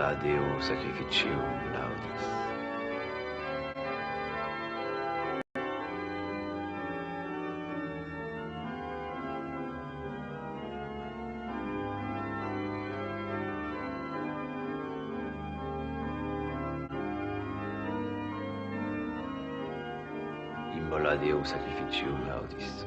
Immola Deo sacrificium laudis. Immola Deo sacrificium laudis.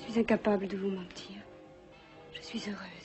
Je suis incapable de vous mentir. Je suis heureuse.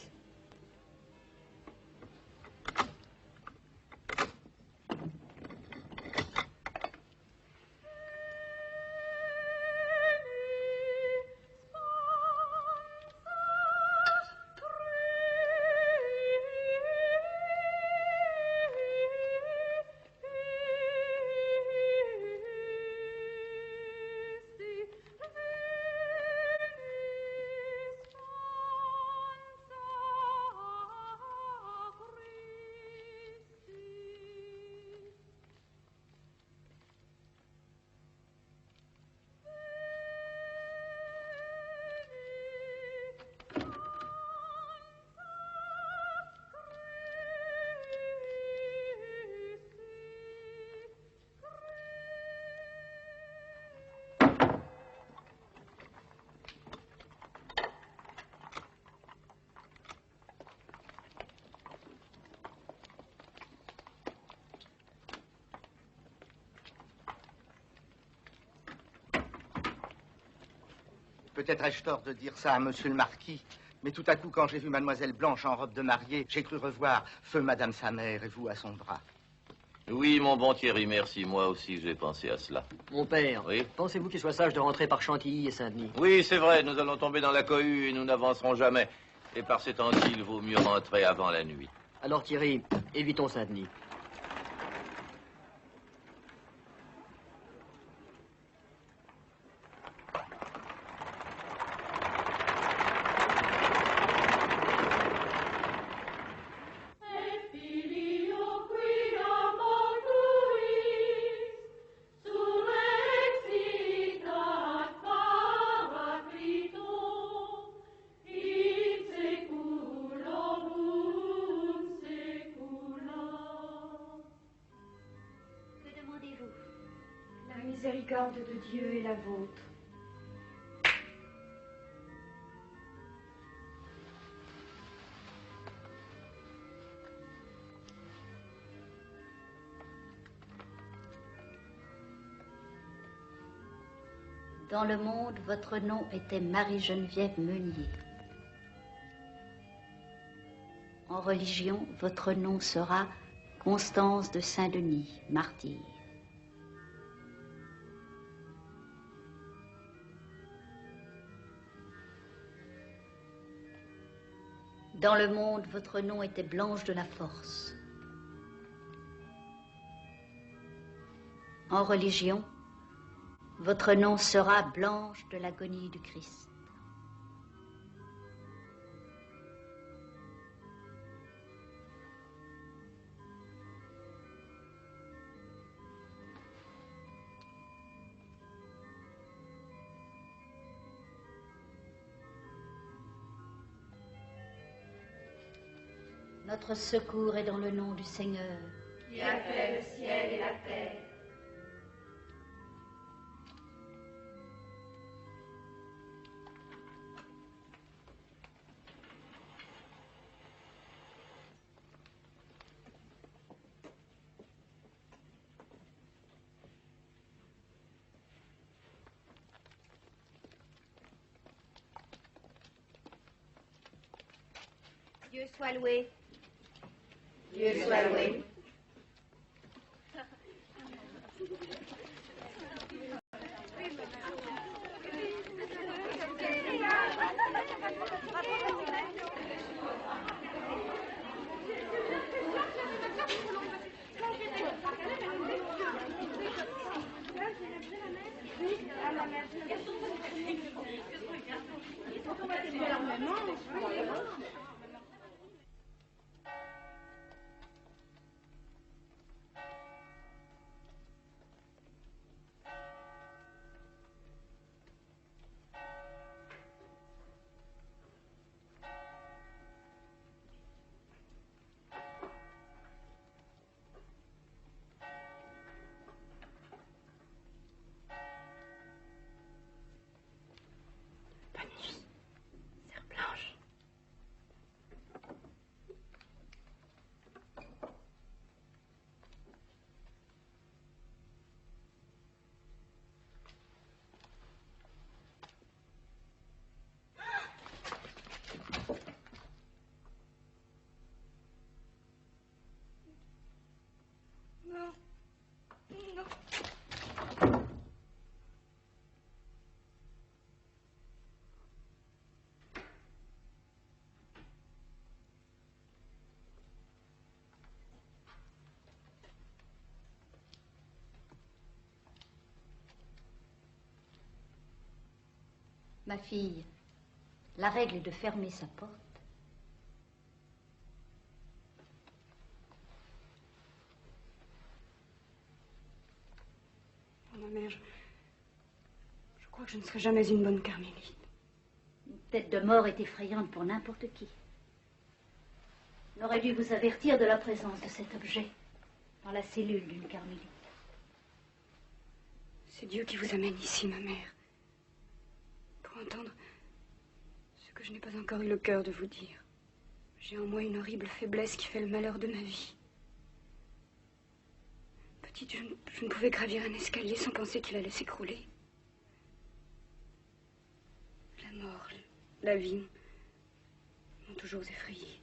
Peut-être ai-je tort de dire ça à monsieur le marquis, mais tout à coup, quand j'ai vu mademoiselle Blanche en robe de mariée, j'ai cru revoir feu madame sa mère et vous à son bras. Oui, mon bon Thierry, merci. Moi aussi, j'ai pensé à cela. Mon père, Oui? pensez-vous qu'il soit sage de rentrer par Chantilly et Saint-Denis? Oui, c'est vrai, nous allons tomber dans la cohue et nous n'avancerons jamais. Et par ces temps-ci, il vaut mieux rentrer avant la nuit. Alors Thierry, évitons Saint-Denis. Miséricorde de Dieu est la vôtre. Dans le monde, votre nom était Marie-Geneviève Meunier. En religion, votre nom sera Constance de Saint-Denis, martyre. Dans le monde, votre nom était Blanche de la Force. En religion, votre nom sera Blanche de l'agonie du Christ. Notre secours est dans le nom du Seigneur, qui a fait le ciel et la terre. Dieu soit loué. Dieu soit loué. Ma fille, la règle est de fermer sa porte. Oh, ma mère, je crois que je ne serai jamais une bonne carmélite. Une tête de mort est effrayante pour n'importe qui. On aurait dû vous avertir de la présence de cet objet dans la cellule d'une carmélite. C'est Dieu qui vous amène ici, ma mère. Pour entendre ce que je n'ai pas encore eu le cœur de vous dire. J'ai en moi une horrible faiblesse qui fait le malheur de ma vie. Petite, je ne pouvais gravir un escalier sans penser qu'il allait s'écrouler. La mort, la vie m'ont toujours effrayée.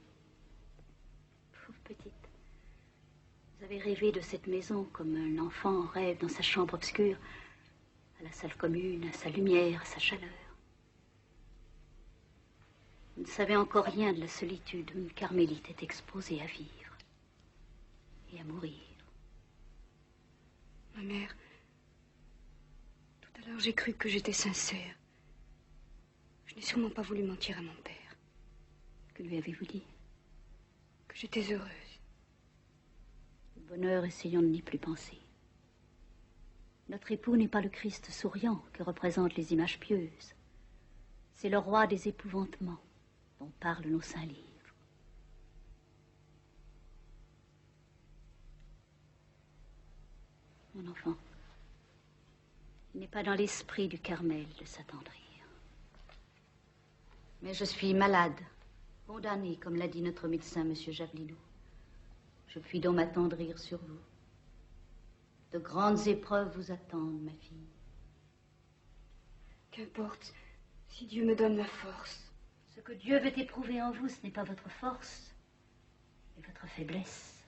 Pauvre petite. Vous avez rêvé de cette maison comme un enfant rêve dans sa chambre obscure, à la salle commune, à sa lumière, à sa chaleur. Vous ne savez encore rien de la solitude où une carmélite est exposée à vivre et à mourir. Ma mère, tout à l'heure j'ai cru que j'étais sincère. Je n'ai sûrement pas voulu mentir à mon père. Que lui avez-vous dit? Que j'étais heureuse. Le bonheur, essayons de n'y plus penser. Notre époux n'est pas le Christ souriant que représentent les images pieuses. C'est le roi des épouvantements dont parlent nos saints livres. Mon enfant, il n'est pas dans l'esprit du Carmel de s'attendrir. Mais je suis malade, condamnée, comme l'a dit notre médecin, monsieur Javelino. Je puis donc m'attendrir sur vous. De grandes épreuves vous attendent, ma fille. Qu'importe, si Dieu me donne la force. Ce que Dieu veut éprouver en vous, ce n'est pas votre force, mais votre faiblesse.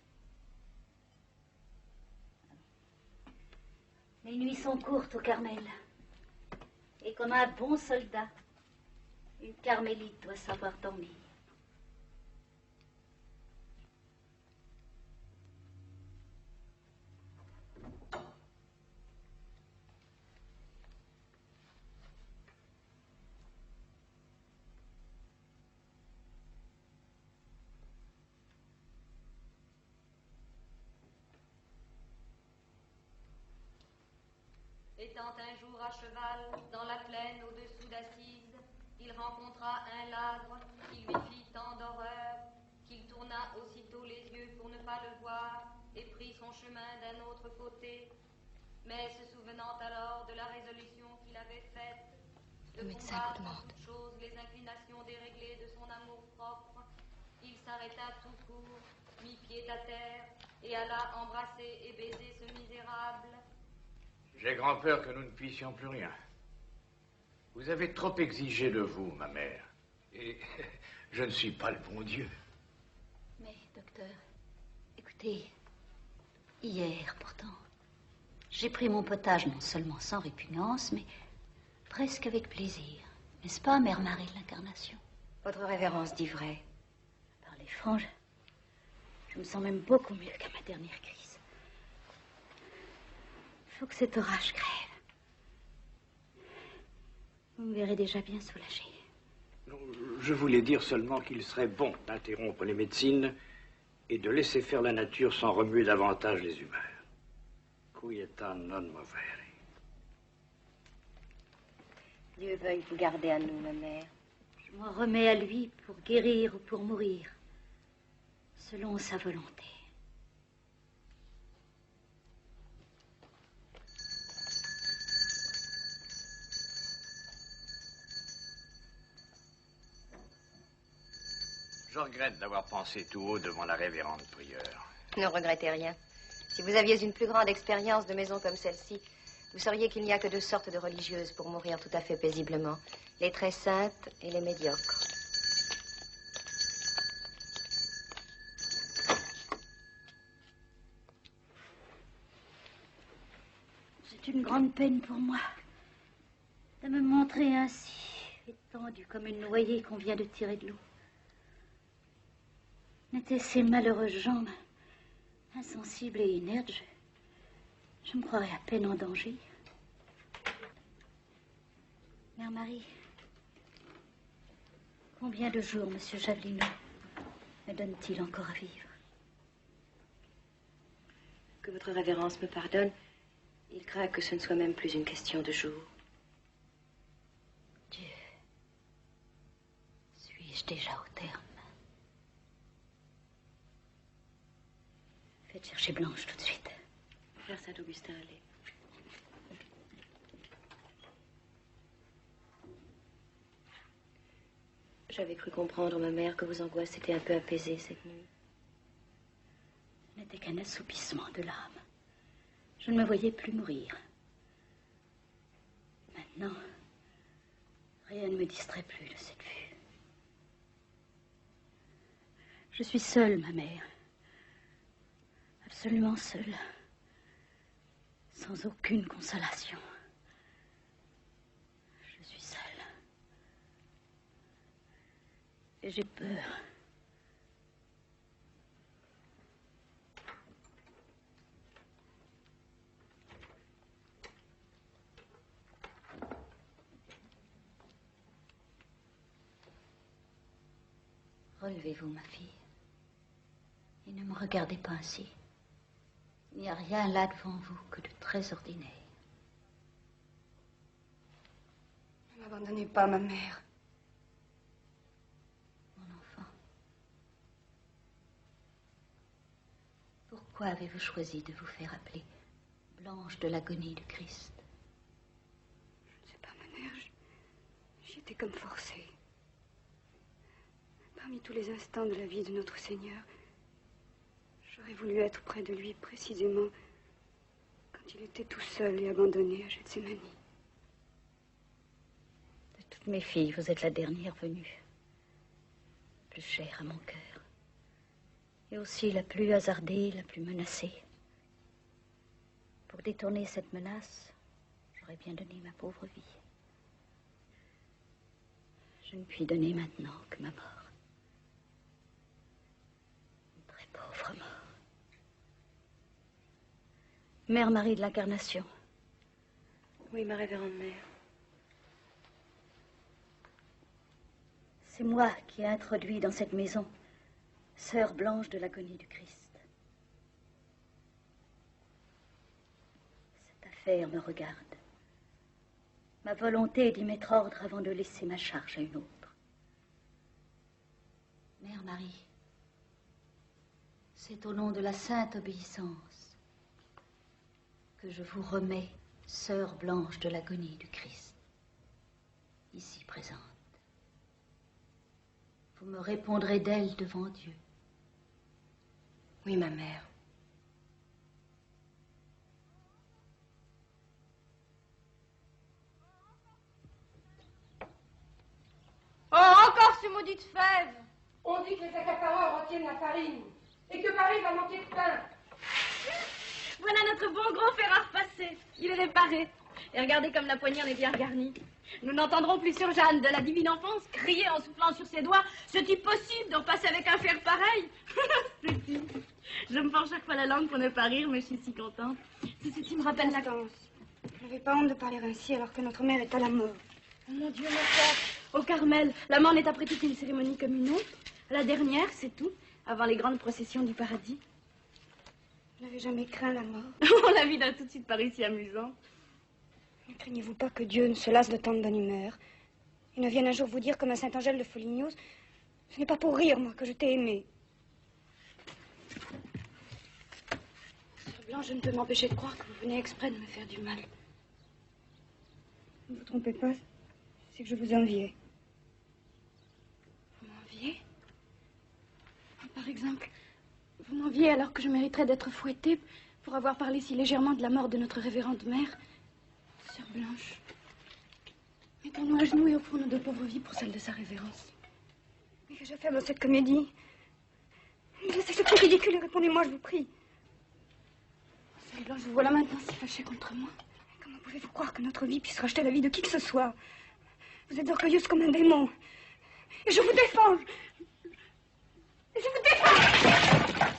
Les nuits sont courtes au Carmel. Et comme un bon soldat, une carmélite doit savoir dormir. Étant un jour à cheval dans la plaine au-dessous d'Assise, il rencontra un ladre qui lui fit tant d'horreur qu'il tourna aussitôt les yeux pour ne pas le voir et prit son chemin d'un autre côté. Mais se souvenant alors de la résolution qu'il avait faite de combattre en toute chose les inclinations déréglées de son amour-propre, il s'arrêta tout court, mit pied à terre et alla embrasser et baiser ce misérable. J'ai grand peur que nous ne puissions plus rien. Vous avez trop exigé de vous, ma mère. Et je ne suis pas le bon Dieu. Mais, docteur, écoutez, hier, pourtant, j'ai pris mon potage non seulement sans répugnance, mais presque avec plaisir. N'est-ce pas, Mère Marie de l'Incarnation? Votre révérence dit vrai. Parlez franc, je me sens même beaucoup mieux qu'à ma dernière crise. Il faut que cet orage crève. Vous me verrez déjà bien soulagée. Non, je voulais dire seulement qu'il serait bon d'interrompre les médecines et de laisser faire la nature sans remuer davantage les humeurs. Quieta non movere. Dieu veuille vous garder à nous, ma mère. Je m'en remets à lui pour guérir ou pour mourir, selon sa volonté. Je regrette d'avoir pensé tout haut devant la révérende prieure. Ne regrettez rien. Si vous aviez une plus grande expérience de maison comme celle-ci, vous sauriez qu'il n'y a que deux sortes de religieuses pour mourir tout à fait paisiblement. Les très saintes et les médiocres. C'est une grande peine pour moi de me montrer ainsi, étendue comme une noyée qu'on vient de tirer de l'eau. N'étaient ces malheureuses jambes insensibles et inertes, je me croirais à peine en danger. Mère Marie, combien de jours Monsieur Javelino me donne-t-il encore à vivre? Que votre révérence me pardonne, il craint que ce ne soit même plus une question de jours. Dieu, suis-je déjà au terme? Faites chercher Blanche tout de suite. Frère Saint-Augustin, allez. J'avais cru comprendre, ma mère, que vos angoisses s'étaient un peu apaisées cette nuit. Ce n'était qu'un assoupissement de l'âme. Je ne me voyais plus mourir. Maintenant, Rien ne me distrait plus de cette vue. Je suis seule, ma mère. Absolument seule. Sans aucune consolation. Je suis seule. Et j'ai peur. Relevez-vous, ma fille. Et ne me regardez pas ainsi. Il n'y a rien là devant vous que de très ordinaire. Ne m'abandonnez pas, ma mère. Mon enfant. Pourquoi avez-vous choisi de vous faire appeler Blanche de l'agonie du Christ? Je ne sais pas, ma mère. J'y étais comme forcée. Parmi tous les instants de la vie de notre Seigneur, j'aurais voulu être près de lui précisément quand il était tout seul et abandonné à Gethsémani. De toutes mes filles, vous êtes la dernière venue. Plus chère à mon cœur. Et aussi la plus hasardée, la plus menacée. Pour détourner cette menace, j'aurais bien donné ma pauvre vie. Je ne puis donner maintenant que ma mort. Une très pauvre mort. Mère Marie de l'Incarnation. Oui, ma révérende mère. C'est moi qui ai introduit dans cette maison Sœur Blanche de l'agonie du Christ. Cette affaire me regarde. Ma volonté est d'y mettre ordre avant de laisser ma charge à une autre. Mère Marie, c'est au nom de la sainte obéissance que je vous remets Sœur Blanche de l'agonie du Christ, ici présente. Vous me répondrez d'elle devant Dieu. Oui, ma mère. Oh, encore ce maudit fève! On dit que les accapareurs retiennent la farine et que Paris va manquer de pain. Voilà notre bon gros fer à repasser. Il est réparé. Et regardez comme la poignée en est bien garnie. Nous n'entendrons plus sur Jeanne de la divine enfance crier en soufflant sur ses doigts. C'est-il possible de repasser avec un fer pareil? Je me penche chaque fois la langue pour ne pas rire, mais je suis si contente. Ceci me rappelle la... Constance, vous n'avez pas honte de parler ainsi alors que notre mère est à la mort. Oh mon Dieu, mon frère. Au Carmel, la mort n'est après tout qu'une cérémonie comme une autre. La dernière, c'est tout, avant les grandes processions du paradis. Vous n'avez jamais craint la mort? Oh, la vie n'a tout de suite paru si amusant. Ne craignez-vous pas que Dieu ne se lasse de tant de bonne humeur et ne vienne un jour vous dire comme à Saint-Angèle de Folignos, ce n'est pas pour rire, moi, que je t'ai aimé. Sœur Blanche, je ne peux m'empêcher de croire que vous venez exprès de me faire du mal. Ne vous trompez pas, c'est que je vous enviais. Vous m'enviez? Par exemple, vous m'enviez alors que je mériterais d'être fouettée pour avoir parlé si légèrement de la mort de notre révérende mère. Sœur Blanche, mettons-nous à genoux et offrons nos deux pauvres vies pour celle de sa révérence. Mais que je fais dans cette comédie? Laissez ce qui est ridicule et répondez-moi, je vous prie. Sœur Blanche, vous voilà maintenant si fâchée contre moi. Comment pouvez-vous croire que notre vie puisse racheter la vie de qui que ce soit? Vous êtes orgueilleuse comme un démon. Et je vous défends. Je vous défends.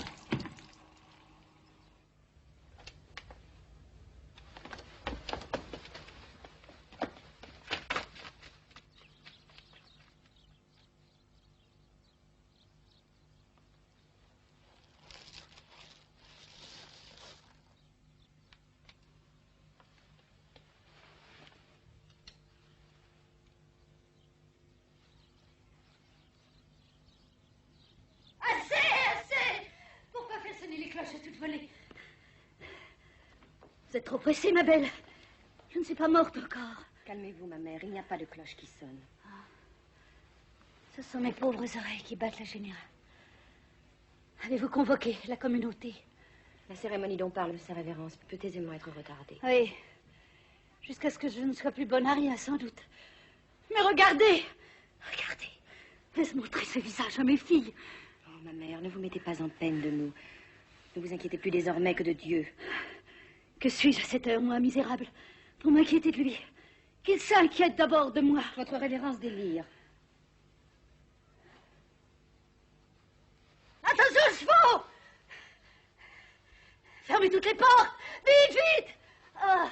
Vous êtes trop pressée, ma belle. Je ne suis pas morte encore. Calmez-vous, ma mère. Il n'y a pas de cloche qui sonne. Ce sont mes pauvres oreilles qui battent la générale. Avez-vous convoqué la communauté? La cérémonie dont parle sa révérence peut aisément être retardée. Oui. Jusqu'à ce que je ne sois plus bonne à rien, sans doute. Mais regardez! Regardez! Laisse montrer ce visage à mes filles. Oh, ma mère, ne vous mettez pas en peine de nous. Ne vous inquiétez plus désormais que de Dieu. Que suis-je à cette heure, moi, misérable, pour m'inquiéter de lui? Qu'il s'inquiète d'abord de moi. Votre révérence délire. Attention aux chevaux! Fermez toutes les portes! Vite, vite! Oh,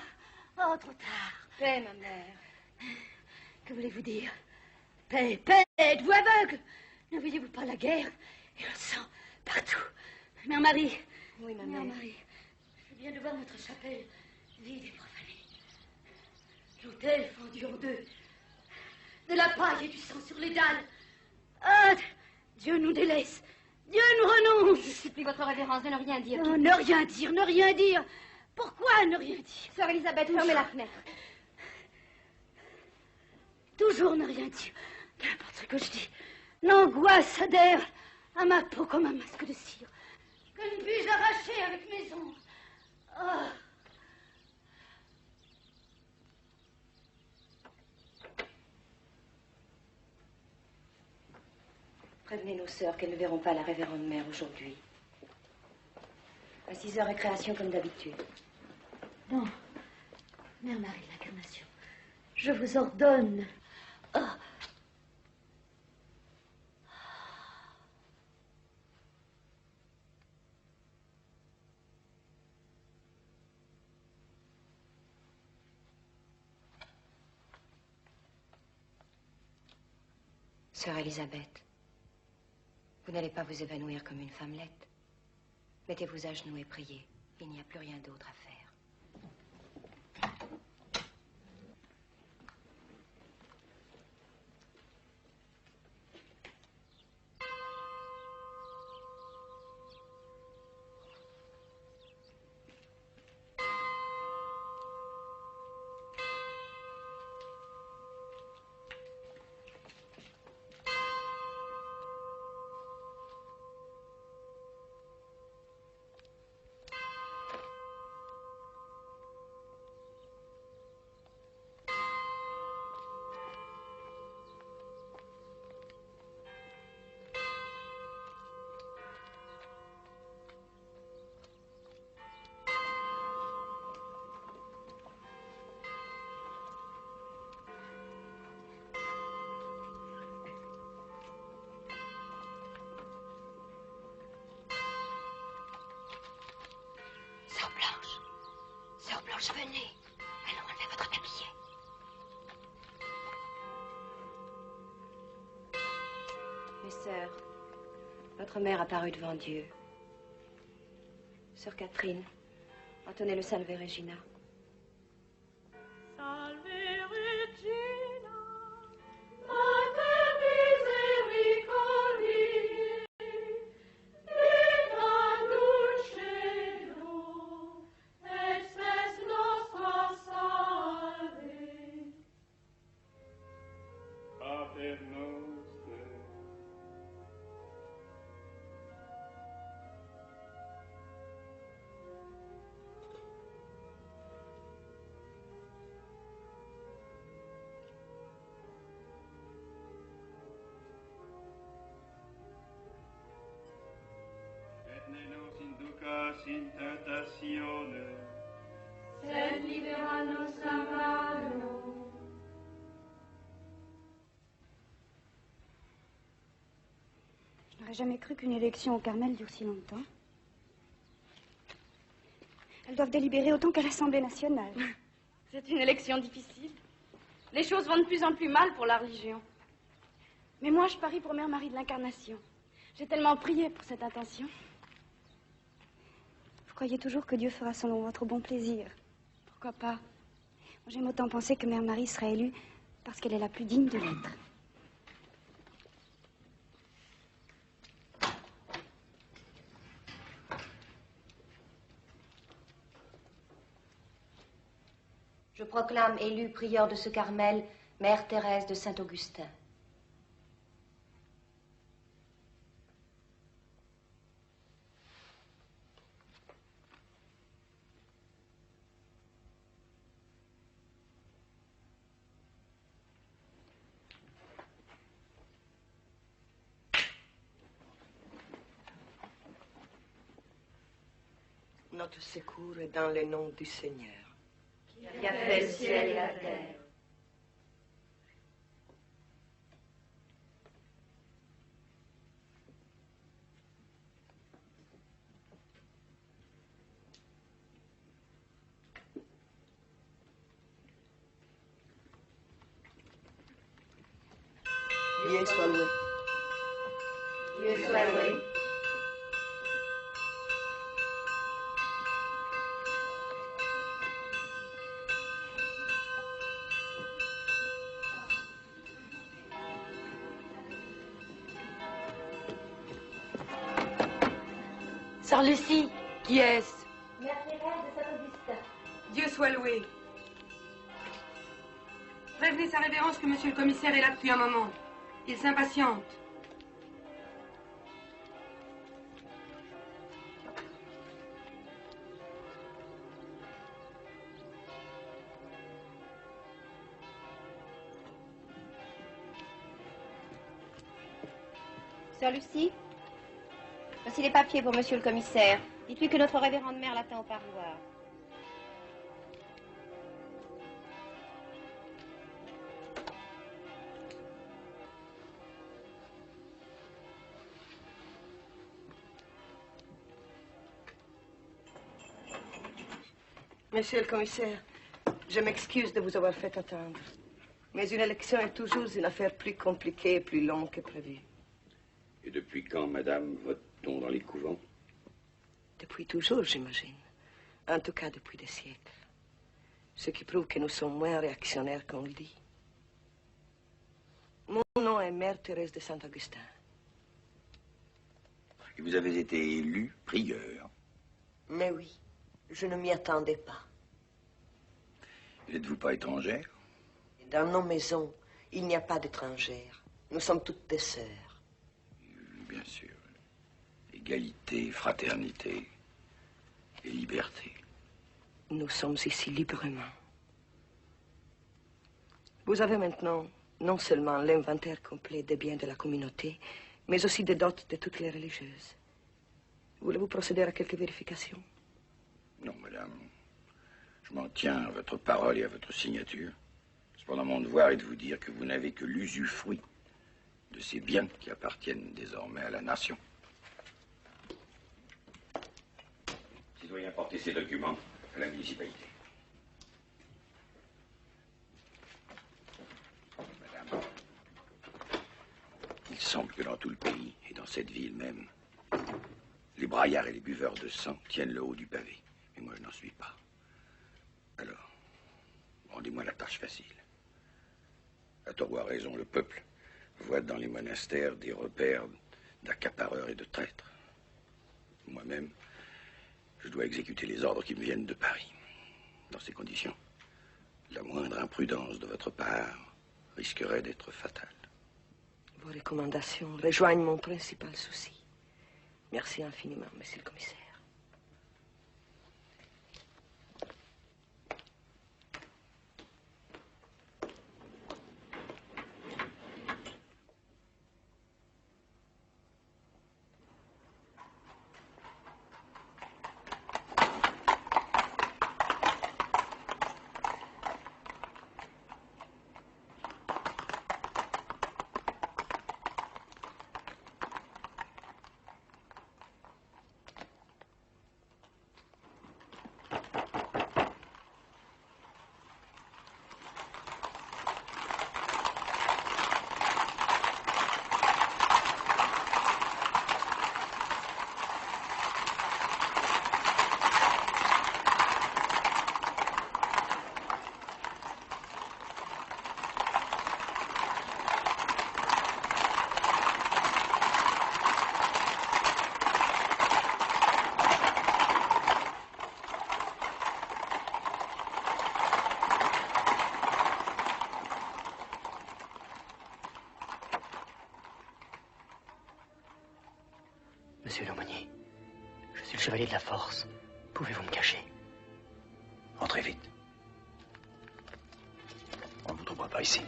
oh, trop tard. Paix, ma mère. Que voulez-vous dire? Paix, paix, êtes-vous aveugle? Ne voyez-vous pas la guerre et le sang partout? Mère Marie. Oui, ma Mère mère. Marie, je viens de voir notre chapelle vide et profanée. L'autel fendu en deux. De la paille et du sang sur les dalles. Ah, Dieu nous délaisse. Dieu nous renonce. Je supplie votre révérence de ne rien dire. Oh, ne rien dire, ne rien dire. Pourquoi ne rien dire? Sœur Elisabeth, fermez la fenêtre. Toujours ne rien dire. Qu'importe ce que je dis. L'angoisse adhère à ma peau comme un masque de cire. Que ne puis-je arracher avec mes ongles? Oh. Prévenez nos sœurs qu'elles ne verront pas la révérende mère aujourd'hui. À 6 heures, récréation comme d'habitude. Non. Mère Marie de l'Incarnation, je vous ordonne. Oh. Sœur Elisabeth, vous n'allez pas vous évanouir comme une femmelette. Mettez-vous à genoux et priez. Il n'y a plus rien d'autre à faire. Sœur Blanche, venez. Allons enlever votre tablier. Mes sœurs, votre mère a paru devant Dieu. Sœur Catherine, entonnez le Salve Regina. Nos inducas in tentazione, sed libera-nos a malo. Je n'aurais jamais cru qu'une élection au Carmel dure si longtemps. Elles doivent délibérer autant qu'à l'Assemblée nationale. C'est une élection difficile. Les choses vont de plus en plus mal pour la religion. Mais moi, je parie pour Mère Marie de l'Incarnation. J'ai tellement prié pour cette intention. Vous croyez toujours que Dieu fera selon votre bon plaisir? Pourquoi pas? J'aime autant penser que Mère Marie sera élue parce qu'elle est la plus digne de l'être. Je proclame élue prieure de ce Carmel, Mère Thérèse de Saint-Augustin. Notre secours est dans le nom du Seigneur. Qui a fait le ciel et la terre. Dieu soit loué. Dieu soit loué. Sœur Lucie, qui est-ce? Mère Thérèse de Saint-Augustin. Dieu soit loué. Prévenez sa révérence que monsieur le commissaire est là depuis un moment. Il s'impatiente. Sœur Lucie, voici les papiers pour monsieur le commissaire. Dites-lui que notre révérende mère l'attend au parloir. Monsieur le commissaire, je m'excuse de vous avoir fait attendre. Mais une élection est toujours une affaire plus compliquée et plus longue que prévu. Et depuis quand, madame, vote-t-on dans les couvents? Depuis toujours, j'imagine. En tout cas, depuis des siècles. Ce qui prouve que nous sommes moins réactionnaires qu'on le dit. Mon nom est Mère Thérèse de Saint-Augustin. Et vous avez été élu prieur. Mais oui, je ne m'y attendais pas. N'êtes-vous pas étrangère? Dans nos maisons, il n'y a pas d'étrangères. Nous sommes toutes des sœurs. Bien sûr. Égalité, fraternité et liberté. Nous sommes ici librement. Vous avez maintenant non seulement l'inventaire complet des biens de la communauté, mais aussi des dots de toutes les religieuses. Voulez-vous procéder à quelques vérifications? Non, madame. Je m'en tiens à votre parole et à votre signature. Cependant, mon devoir est de vous dire que vous n'avez que l'usufruit de ces biens qui appartiennent désormais à la nation. Citoyen, portez ces documents à la municipalité. Madame, il semble que dans tout le pays, et dans cette ville même, les braillards et les buveurs de sang tiennent le haut du pavé. Mais moi, je n'en suis pas. Alors, rendez-moi la tâche facile. À tort ou à raison, le peuple voit dans les monastères des repères d'accapareurs et de traîtres. Moi-même, je dois exécuter les ordres qui me viennent de Paris. Dans ces conditions, la moindre imprudence de votre part risquerait d'être fatale. Vos recommandations rejoignent mon principal souci. Merci infiniment, monsieur le commissaire. Monsieur l'aumônier, je suis le chevalier de la force. Pouvez-vous me cacher? Entrez vite. On ne vous trouvera pas ici.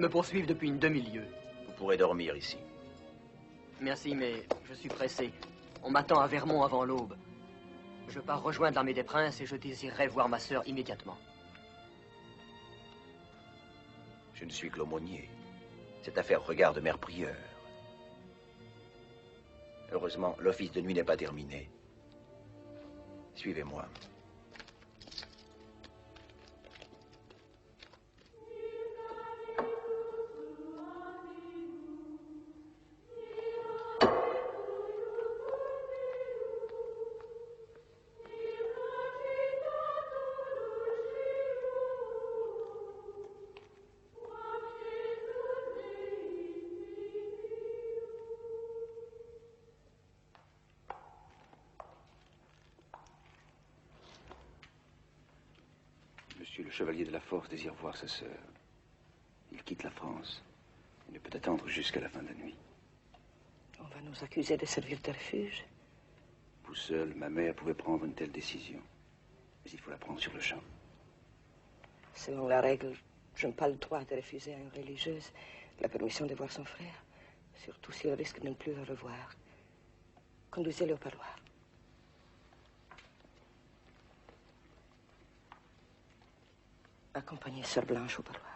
me poursuivent depuis une demi-lieue. Vous pourrez dormir ici. Merci, mais je suis pressé. On m'attend à Vermont avant l'aube. Je pars rejoindre l'armée des princes et je désirerais voir ma sœur immédiatement. Je ne suis que l'aumônier. Cette affaire regarde mère Prieur. Heureusement, l'office de nuit n'est pas terminé. Suivez-moi. Monsieur le chevalier de la Force désire voir sa sœur. Il quitte la France. Il ne peut attendre jusqu'à la fin de la nuit. On va nous accuser de servir de refuge. Vous seul, ma mère, pouvait prendre une telle décision. Mais il faut la prendre sur le champ. Selon la règle, je n'ai pas le droit de refuser à une religieuse la permission de voir son frère, surtout s'il risque de ne plus le revoir. Conduisez-le au parloir. Accompagnez Sœur Blanche au parloir.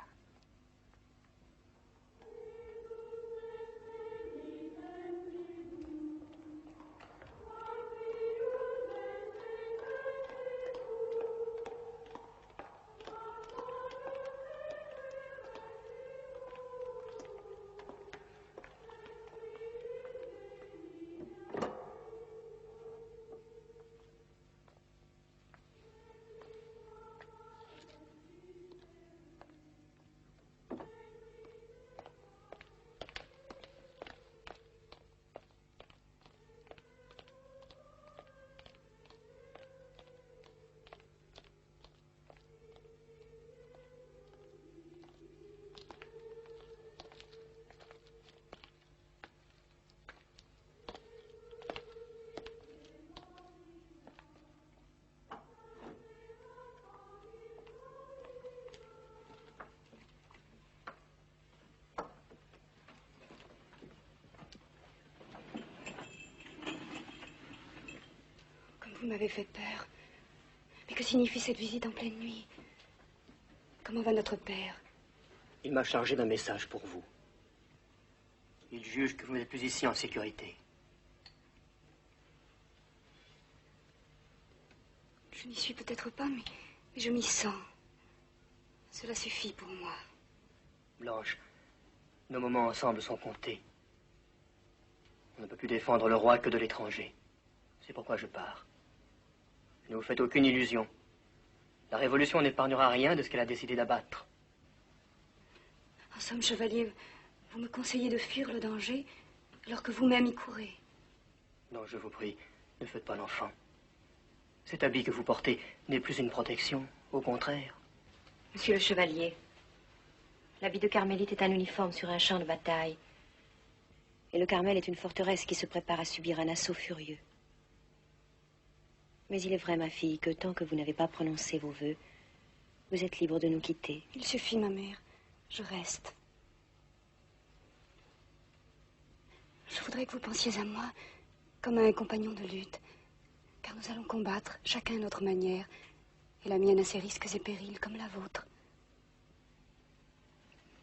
Vous m'avez fait peur. Mais que signifie cette visite en pleine nuit? Comment va notre père? Il m'a chargé d'un message pour vous. Il juge que vous n'êtes plus ici en sécurité. Je n'y suis peut-être pas, mais je m'y sens. Cela suffit pour moi. Blanche, nos moments ensemble sont comptés. On ne peut plus défendre le roi que de l'étranger. C'est pourquoi je pars. Ne vous faites aucune illusion. La Révolution n'épargnera rien de ce qu'elle a décidé d'abattre. En somme, chevalier, vous me conseillez de fuir le danger alors que vous-même y courez. Non, je vous prie, ne faites pas l'enfant. Cet habit que vous portez n'est plus une protection, au contraire. Monsieur le chevalier, l'habit de carmélite est un uniforme sur un champ de bataille. Et le Carmel est une forteresse qui se prépare à subir un assaut furieux. Mais il est vrai, ma fille, que tant que vous n'avez pas prononcé vos vœux, vous êtes libre de nous quitter. Il suffit, ma mère. Je reste. Je voudrais que vous pensiez à moi comme à un compagnon de lutte. Car nous allons combattre, chacun à notre manière. Et la mienne a ses risques et périls comme la vôtre.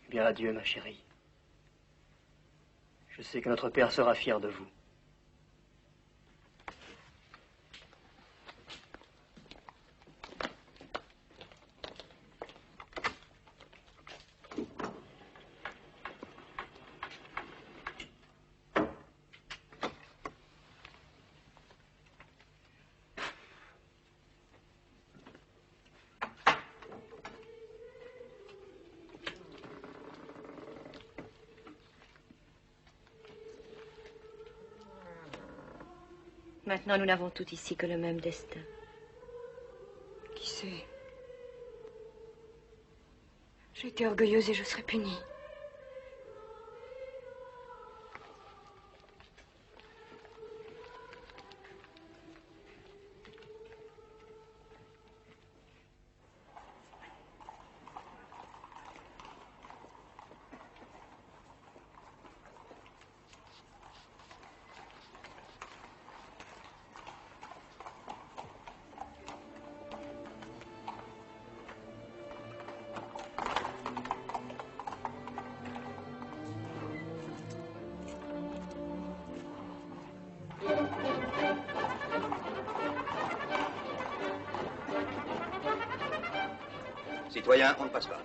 Eh bien, adieu, ma chérie. Je sais que notre père sera fier de vous. Maintenant, nous n'avons tous ici que le même destin. Qui sait? J'ai été orgueilleuse et je serai punie. Citoyen, on ne passe pas.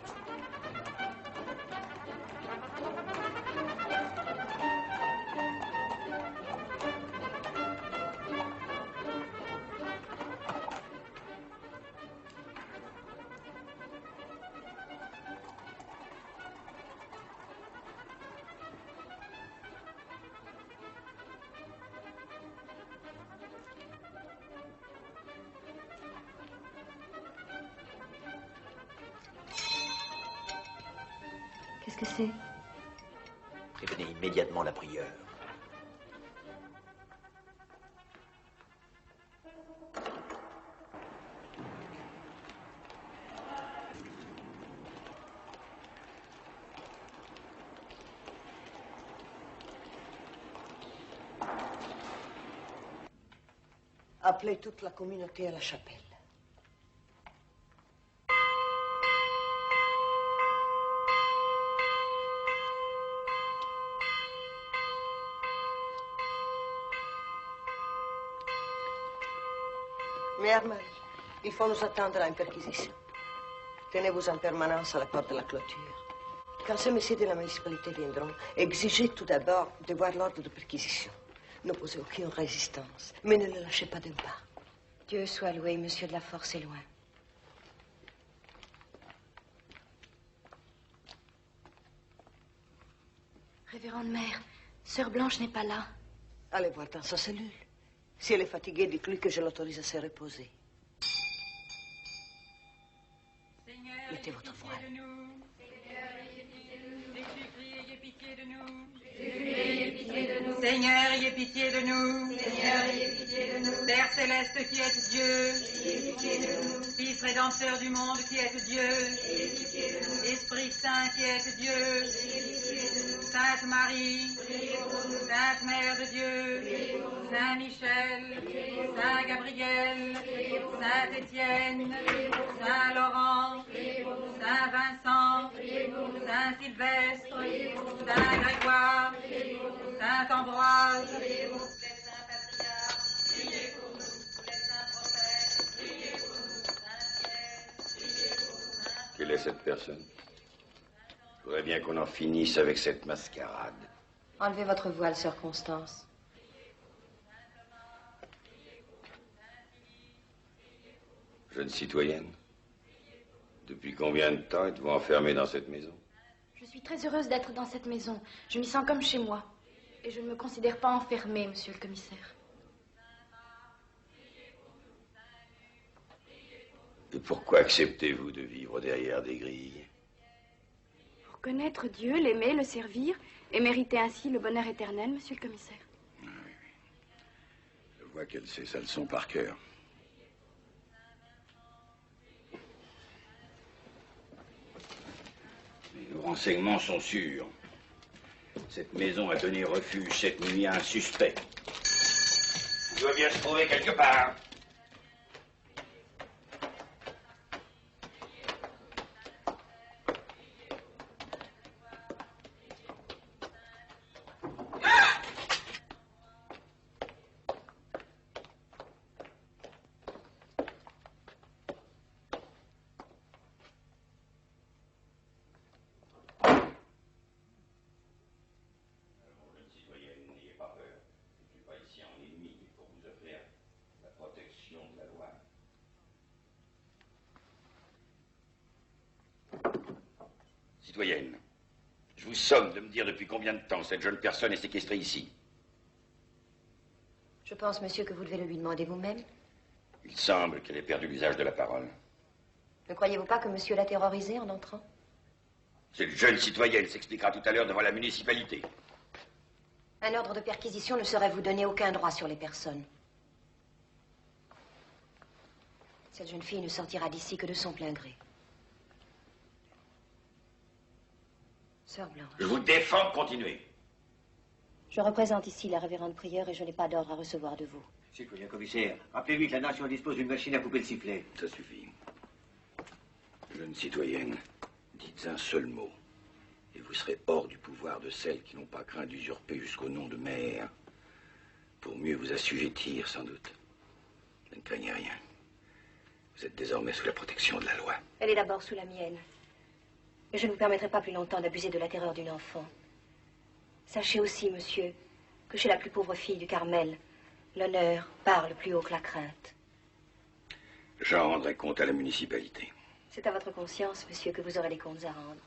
Qu'est-ce que c'est? Prévenez immédiatement la prieure. Appelez toute la communauté à la chapelle. Mère Marie, il faut nous attendre à une perquisition. Tenez-vous en permanence à la porte de la clôture. Quand ces messieurs de la municipalité viendront, exigez tout d'abord de voir l'ordre de perquisition. N'opposez aucune résistance, mais ne le lâchez pas d'un pas. Dieu soit loué, monsieur de la Force est loin. Révérende mère, Sœur Blanche n'est pas là. Allez voir dans sa cellule. Si elle est fatiguée, dites-lui que je l'autorise à se reposer. Mettez votre voile. Seigneur, ayez pitié de nous. Seigneur, ayez pitié de nous. Père céleste qui êtes Dieu. Fils rédempteur du monde qui êtes Dieu. Esprit Saint qui êtes Dieu. Sainte Marie, Sainte Mère de Dieu. Saint Michel, Saint Gabriel, Saint Étienne, Saint Laurent, Saint Vincent, Saint Sylvestre, Saint Grégoire, Saint Ambroise, les saints patriarches, priez pour nous, les saints prophètes, priez pour nous, Saint Pierre, priez pour nous, Saint... Quelle est cette personne? Je voudrais bien qu'on en finisse avec cette mascarade. Enlevez votre voile, sœur Constance. Jeune citoyenne, depuis combien de temps êtes-vous enfermée dans cette maison? Je suis très heureuse d'être dans cette maison. Je m'y sens comme chez moi. Et je ne me considère pas enfermée, monsieur le commissaire. Et pourquoi acceptez-vous de vivre derrière des grilles? Pour connaître Dieu, l'aimer, le servir, et mériter ainsi le bonheur éternel, monsieur le commissaire. Oui. Je vois qu'elle sait sa leçon par cœur. Nos renseignements sont sûrs. Cette maison a donné refuge cette nuit à un suspect. Il doit bien se trouver quelque part. Citoyenne, je vous somme de me dire depuis combien de temps cette jeune personne est séquestrée ici. Je pense, monsieur, que vous devez le lui demander vous-même. Il semble qu'elle ait perdu l'usage de la parole. Ne croyez-vous pas que monsieur l'a terrorisée en entrant? Cette jeune citoyenne s'expliquera tout à l'heure devant la municipalité. Un ordre de perquisition ne saurait vous donner aucun droit sur les personnes. Cette jeune fille ne sortira d'ici que de son plein gré. Sœur Blanche. Je vous défends de continuer. Je représente ici la révérende prieure et je n'ai pas d'ordre à recevoir de vous. Citoyen commissaire, rappelez-lui que la nation dispose d'une machine à couper le sifflet. Ça suffit. Jeune citoyenne, dites un seul mot, et vous serez hors du pouvoir de celles qui n'ont pas craint d'usurper jusqu'au nom de mère, pour mieux vous assujettir, sans doute. Ne craignez rien. Vous êtes désormais sous la protection de la loi. Elle est d'abord sous la mienne. Et je ne vous permettrai pas plus longtemps d'abuser de la terreur d'une enfant. Sachez aussi, monsieur, que chez la plus pauvre fille du Carmel, l'honneur parle plus haut que la crainte. J'en rendrai compte à la municipalité. C'est à votre conscience, monsieur, que vous aurez des comptes à rendre.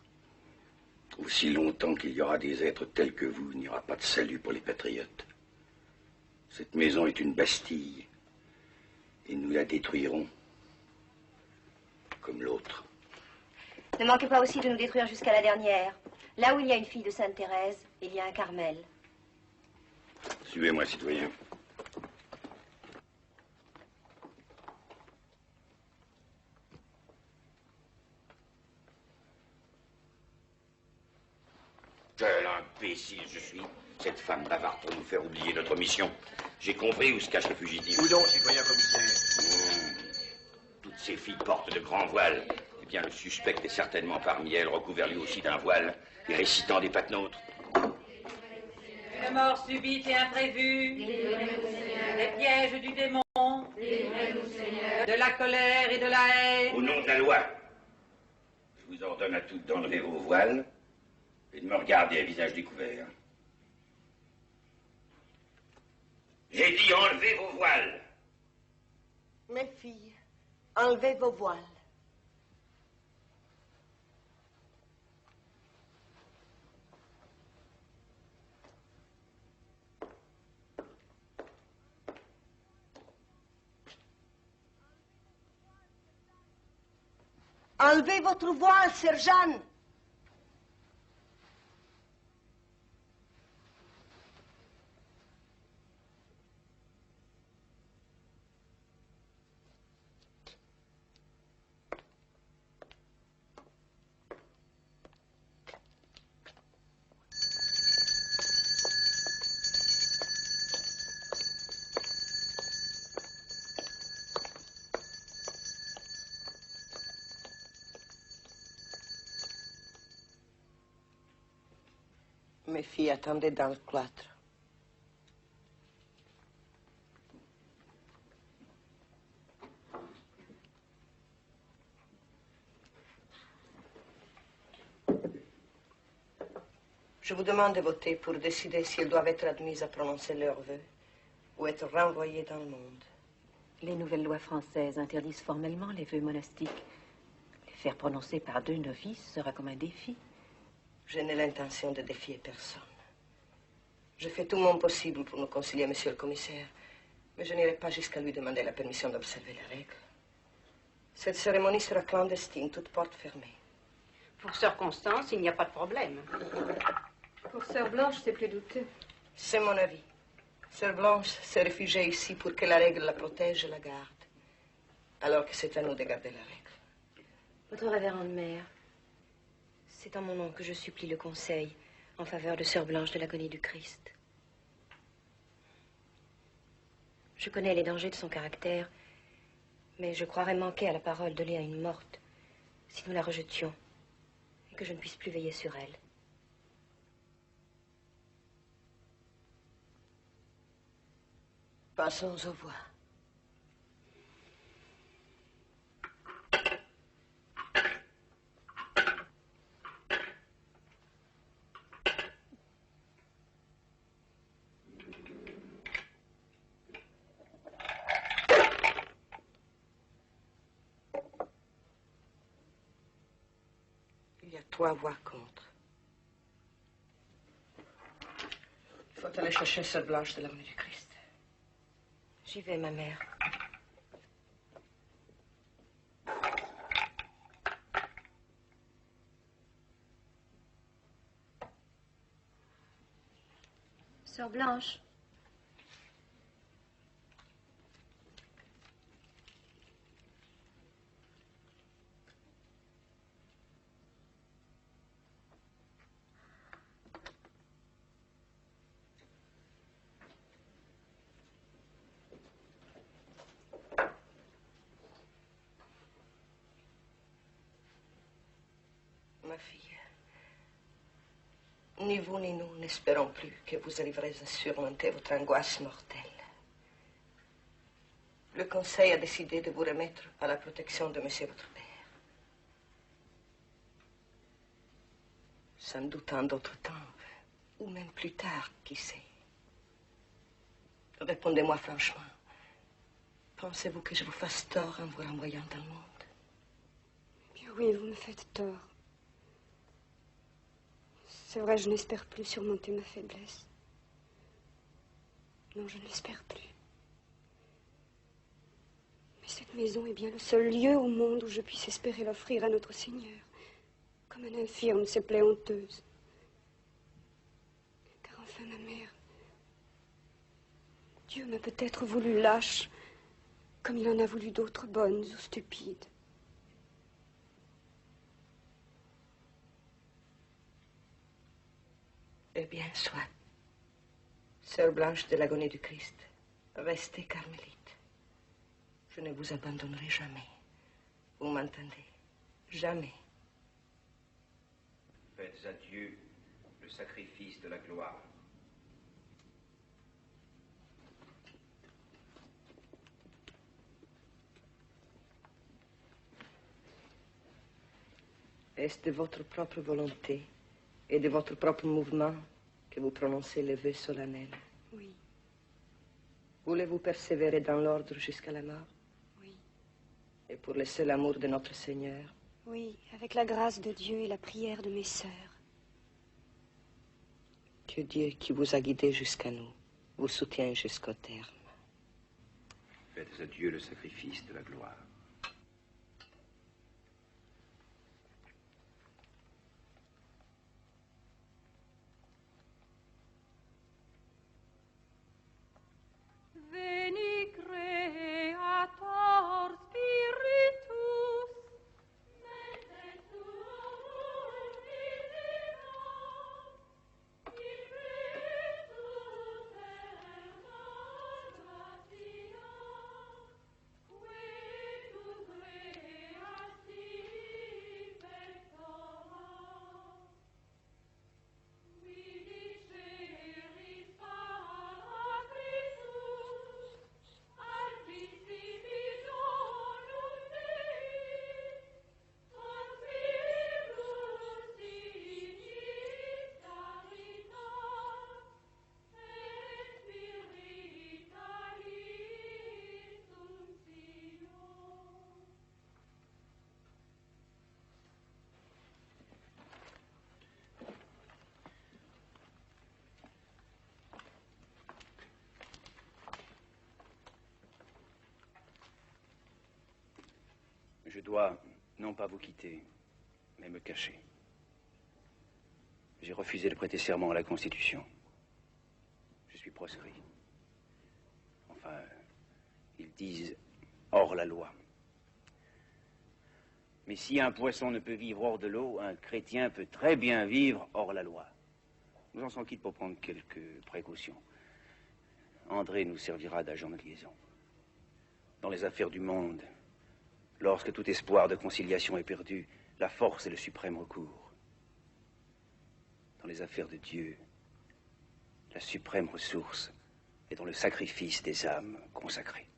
Aussi longtemps qu'il y aura des êtres tels que vous, il n'y aura pas de salut pour les patriotes. Cette maison est une Bastille. Et nous la détruirons. Comme l'autre. Ne manquez pas aussi de nous détruire jusqu'à la dernière. Là où il y a une fille de Sainte-Thérèse, il y a un Carmel. Suivez-moi, citoyen. Quel imbécile je suis. Cette femme bavarde pour nous faire oublier notre mission. J'ai compris où se cache le fugitif. Où donc, citoyen commissaire? Toutes ces filles portent de grands voiles. Eh bien, le suspect est certainement parmi elles, recouvert lui aussi d'un voile, et récitant des patenôtres. Une mort subite et imprévue, les pièges du démon, de la colère et de la haine. Au nom de la loi, je vous ordonne à toutes d'enlever vos voiles et de me regarder à visage découvert. J'ai dit enlevez vos voiles. Mes filles, enlevez vos voiles. Enlevez votre voile, Sir Jeanne. Mes filles attendaient dans le cloître. Je vous demande de voter pour décider si elles doivent être admises à prononcer leurs vœux ou être renvoyées dans le monde. Les nouvelles lois françaises interdisent formellement les vœux monastiques. Les faire prononcer par 2 novices sera comme un défi. Je n'ai l'intention de défier personne. Je fais tout mon possible pour nous concilier, monsieur le commissaire, mais je n'irai pas jusqu'à lui demander la permission d'observer les règles. Cette cérémonie sera clandestine, toute porte fermée. Pour Sœur Constance, il n'y a pas de problème. Pour Sœur Blanche, c'est plus douteux. C'est mon avis. Sœur Blanche s'est réfugiée ici pour que la règle la protège et la garde, alors que c'est à nous de garder la règle. Votre révérende mère, c'est en mon nom que je supplie le conseil en faveur de Sœur Blanche de l'agonie du Christ. Je connais les dangers de son caractère, mais je croirais manquer à la parole donnée à une morte si nous la rejetions et que je ne puisse plus veiller sur elle. Passons aux voix. Il y a 3 voix contre. Il faut aller chercher Sœur Blanche de l'agonie du Christ. J'y vais, ma mère. Sœur Blanche. Ma fille, ni vous ni nous n'espérons plus que vous arriverez à surmonter votre angoisse mortelle. Le conseil a décidé de vous remettre à la protection de monsieur votre père. Sans doute en d'autres temps, ou même plus tard, qui sait. Répondez-moi franchement. Pensez-vous que je vous fasse tort en vous renvoyant dans le monde? Bien oui, vous me faites tort. C'est vrai, je n'espère plus surmonter ma faiblesse. Non, je ne l'espère plus. Mais cette maison est bien le seul lieu au monde où je puisse espérer l'offrir à notre Seigneur, comme un infirme ses plaies honteuses. Car enfin, ma mère, Dieu m'a peut-être voulu lâche, comme il en a voulu d'autres bonnes ou stupides. Eh bien, soit. Sœur Blanche de l'agonie du Christ, restez carmélite. Je ne vous abandonnerai jamais. Vous m'entendez? Jamais. Faites à Dieu le sacrifice de la gloire. Est-ce de votre propre volonté et de votre propre mouvement que vous prononcez les vœux solennels? Oui. Voulez-vous persévérer dans l'ordre jusqu'à la mort? Oui. Et pour le seul amour de notre Seigneur? Oui, avec la grâce de Dieu et la prière de mes sœurs. Que Dieu, qui vous a guidé jusqu'à nous, vous soutienne jusqu'au terme. Faites à Dieu le sacrifice de la gloire. Veni Creator Spiritus, mentre tuum divino, in virtus salvatio, qui tu creasti perfectora, qui diceris para Christus, altissimi donum Dei, conspirus signis caritas, et spiritualis unctio. Je dois non pas vous quitter, mais me cacher. J'ai refusé de prêter serment à la Constitution. Je suis proscrit. Enfin, ils disent hors la loi. Mais si un poisson ne peut vivre hors de l'eau, un chrétien peut très bien vivre hors la loi. Nous en sommes quittes pour prendre quelques précautions. André nous servira d'agent de liaison. Dans les affaires du monde, lorsque tout espoir de conciliation est perdu, la force est le suprême recours. Dans les affaires de Dieu, la suprême ressource est dans le sacrifice des âmes consacrées.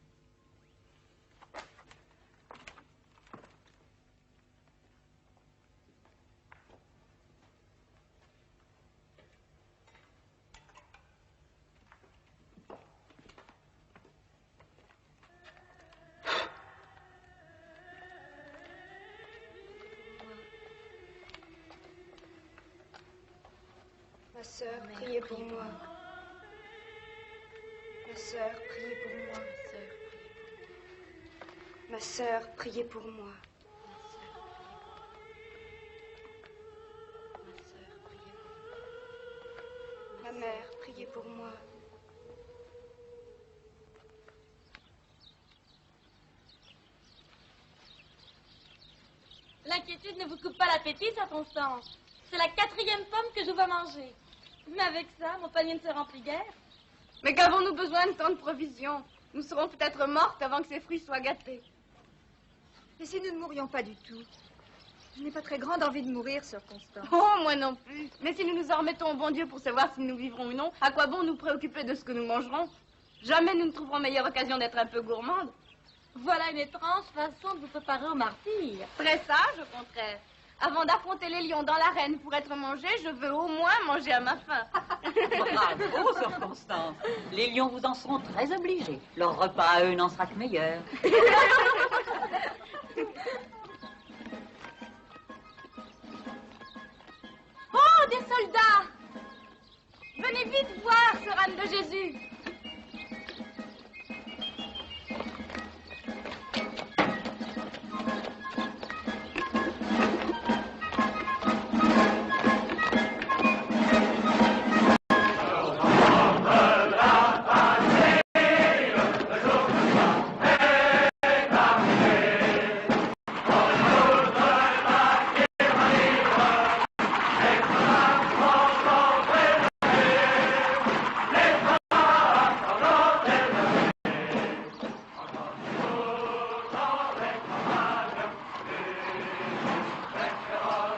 Ma sœur, priez pour moi. Ma sœur, priez pour moi. Ma sœur, priez pour moi. Ma mère, priez pour moi. L'inquiétude ne vous coupe pas l'appétit, ça, Constance. C'est la 4e pomme que je dois manger. Mais avec ça, mon panier ne se remplit guère. Mais qu'avons-nous besoin de tant de provisions? Nous serons peut-être mortes avant que ces fruits soient gâtés. Et si nous ne mourions pas du tout? Je n'ai pas très grande envie de mourir, sœur Constance. Oh, moi non plus. Mais si nous nous en remettons au bon Dieu pour savoir si nous vivrons ou non, à quoi bon nous préoccuper de ce que nous mangerons? Jamais nous ne trouverons meilleure occasion d'être un peu gourmandes. Voilà une étrange façon de vous préparer au martyr. Très sage, au contraire. Avant d'affronter les lions dans l'arène pour être mangé, je veux au moins manger à ma faim. Bravo, sœur Constance. Les lions vous en seront très obligés. Leur repas à eux n'en sera que meilleur. Oh, des soldats! Venez vite voir, sœur Anne de Jésus.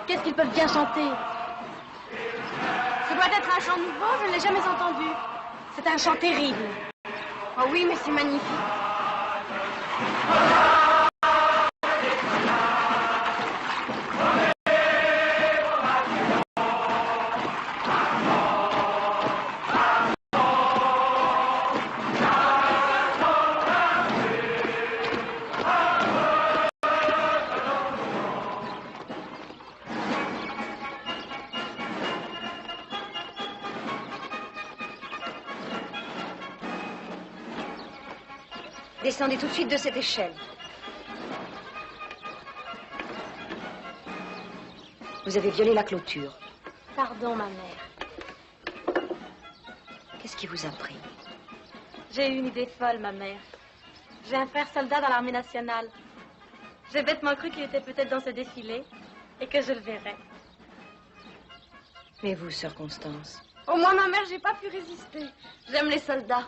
Qu'est-ce qu'ils peuvent bien chanter? Ce doit être un chant nouveau, je ne l'ai jamais entendu. C'est un chant terrible. Oh oui, mais c'est magnifique. Descendez tout de suite de cette échelle. Vous avez violé la clôture. Pardon, ma mère. Qu'est-ce qui vous a pris? J'ai eu une idée folle, ma mère. J'ai un frère soldat dans l'armée nationale. J'ai bêtement cru qu'il était peut-être dans ce défilé et que je le verrais. Mais vous, sœur Constance? Au moins, ma mère, j'ai pas pu résister. J'aime les soldats.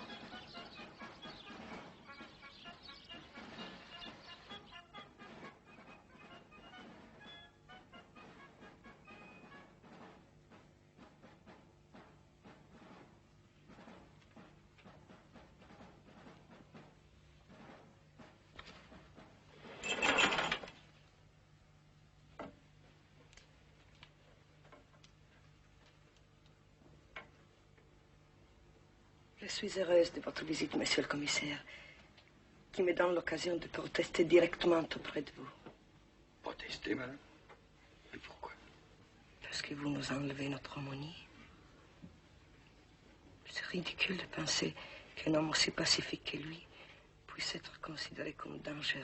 Je suis heureuse de votre visite, monsieur le commissaire, qui me donne l'occasion de protester directement auprès de vous. Protester, madame? Et pourquoi? Parce que vous nous enlevez notre harmonie. C'est ridicule de penser qu'un homme aussi pacifique que lui puisse être considéré comme dangereux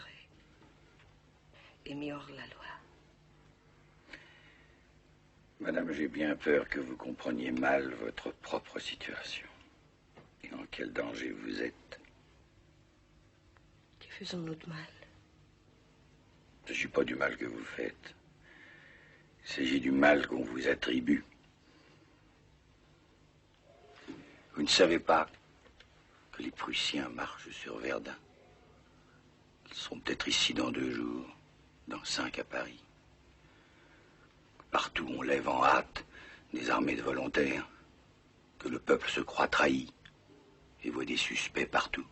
et mis hors la loi. Madame, j'ai bien peur que vous compreniez mal votre propre situation. Et en quel danger vous êtes. Que faisons-nous de mal? Il ne s'agit pas du mal que vous faites. Il s'agit du mal qu'on vous attribue. Vous ne savez pas que les Prussiens marchent sur Verdun. Ils seront peut-être ici dans 2 jours, dans 5 à Paris. Partout, on lève en hâte des armées de volontaires, que le peuple se croit trahi et voit des suspects partout.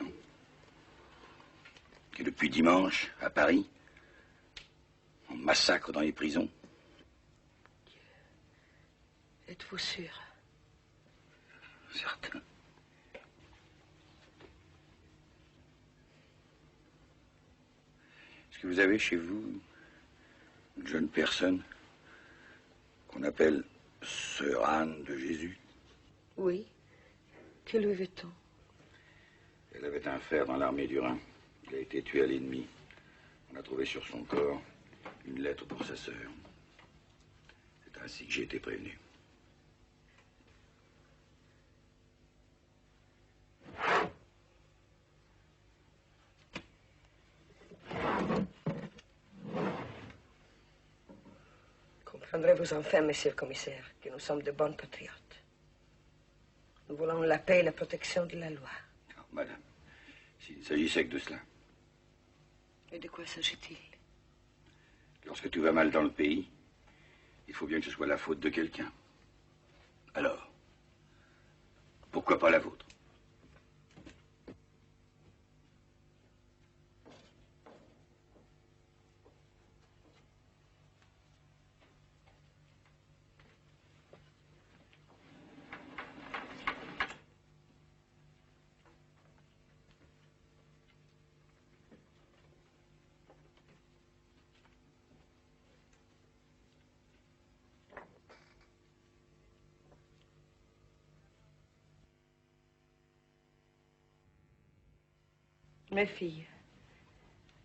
Non. Que depuis dimanche, à Paris, on massacre dans les prisons. Êtes-vous sûr? Certain. Est-ce que vous avez chez vous une jeune personne qu'on appelle Sœur Anne de Jésus? Oui. Que lui veut-on? Elle avait un frère dans l'armée du Rhin. Il a été tué à l'ennemi. On a trouvé sur son corps une lettre pour sa sœur. C'est ainsi que j'ai été prévenu. Comprendrez-vous enfin, monsieur le commissaire, que nous sommes de bons patriotes. Nous voulons la paix et la protection de la loi. Non, madame, s'il ne s'agissait que de cela. Et de quoi s'agit-il? Lorsque tout va mal dans le pays, il faut bien que ce soit la faute de quelqu'un. Alors, pourquoi pas la vôtre? Mes filles,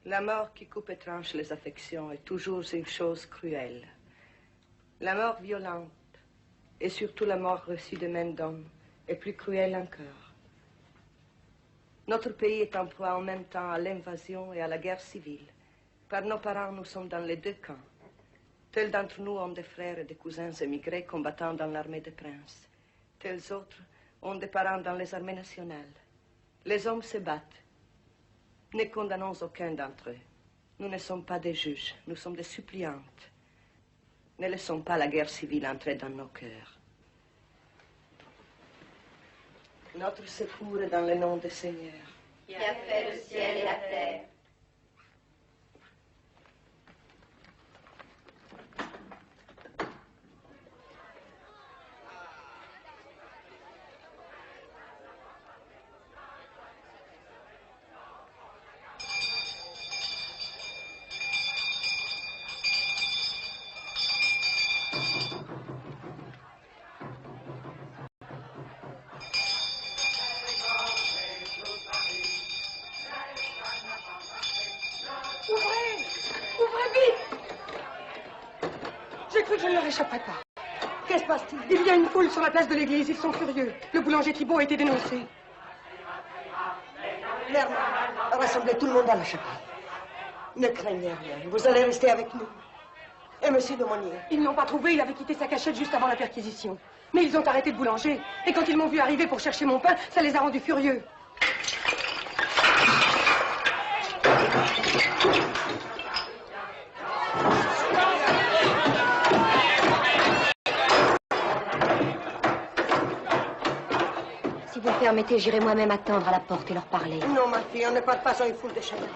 la mort qui coupe et tranche les affections est toujours une chose cruelle. La mort violente, et surtout la mort reçue de main d'homme, est plus cruelle encore. Notre pays est en proie en même temps à l'invasion et à la guerre civile. Par nos parents, nous sommes dans les deux camps. Tels d'entre nous ont des frères et des cousins émigrés combattant dans l'armée des princes. Tels autres ont des parents dans les armées nationales. Les hommes se battent. Ne condamnons aucun d'entre eux. Nous ne sommes pas des juges, nous sommes des suppliantes. Ne laissons pas la guerre civile entrer dans nos cœurs. Notre secours est dans le nom du Seigneur, qui a fait le ciel et la terre. Je ne leur échapperai pas. Qu'est-ce qui se passe-t-il? Il y a une foule sur la place de l'église. Ils sont furieux. Le boulanger Thibault a été dénoncé. Mère, rassemblez tout le monde à la chapelle. Ne craignez rien. Vous allez rester avec nous. Et monsieur Daumonier? Ils n'ont pas trouvé. Il avait quitté sa cachette juste avant la perquisition. Mais ils ont arrêté le boulanger. Et quand ils m'ont vu arriver pour chercher mon pain, ça les a rendus furieux. Si vous le permettez, j'irai moi-même attendre à la porte et leur parler. Non, ma fille, on ne part pas sans une foule de chameaux.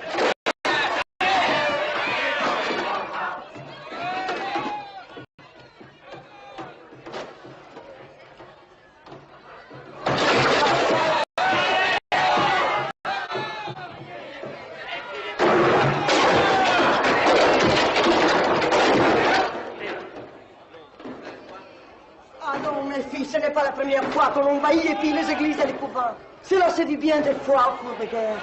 Ce n'est pas la première fois qu'on envahit et pille les églises et les couvents. Cela se dit bien des fois au cours de guerre.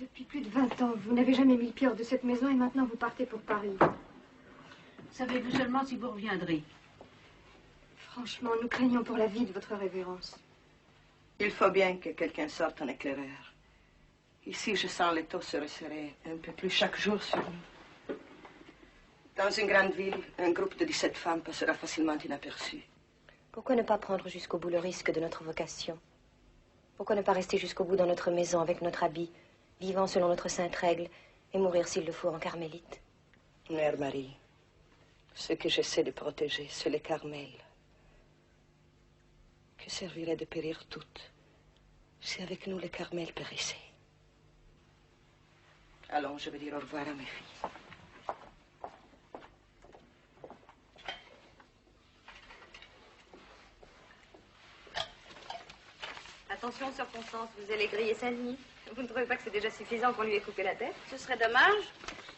Depuis plus de 20 ans, vous n'avez jamais mis le pied hors de cette maison et maintenant vous partez pour Paris. Savez-vous seulement si vous reviendrez? Franchement, nous craignons pour la vie de votre révérence. Il faut bien que quelqu'un sorte en éclaireur. Ici, je sens l'étau se resserrer un peu plus chaque jour sur nous. Dans une grande ville, un groupe de 17 femmes passera facilement inaperçu. Pourquoi ne pas prendre jusqu'au bout le risque de notre vocation? Pourquoi ne pas rester jusqu'au bout dans notre maison avec notre habit, vivant selon notre sainte règle, et mourir s'il le faut en carmélite? Mère Marie, ce que j'essaie de protéger, c'est les Carmels. Que servirait de périr toutes si avec nous les Carmels périssaient? Allons, je vais dire au revoir à mes filles. Attention, Sœur Constance, vous allez griller Saint-Denis. Vous ne trouvez pas que c'est déjà suffisant qu'on lui ait coupé la tête? Ce serait dommage.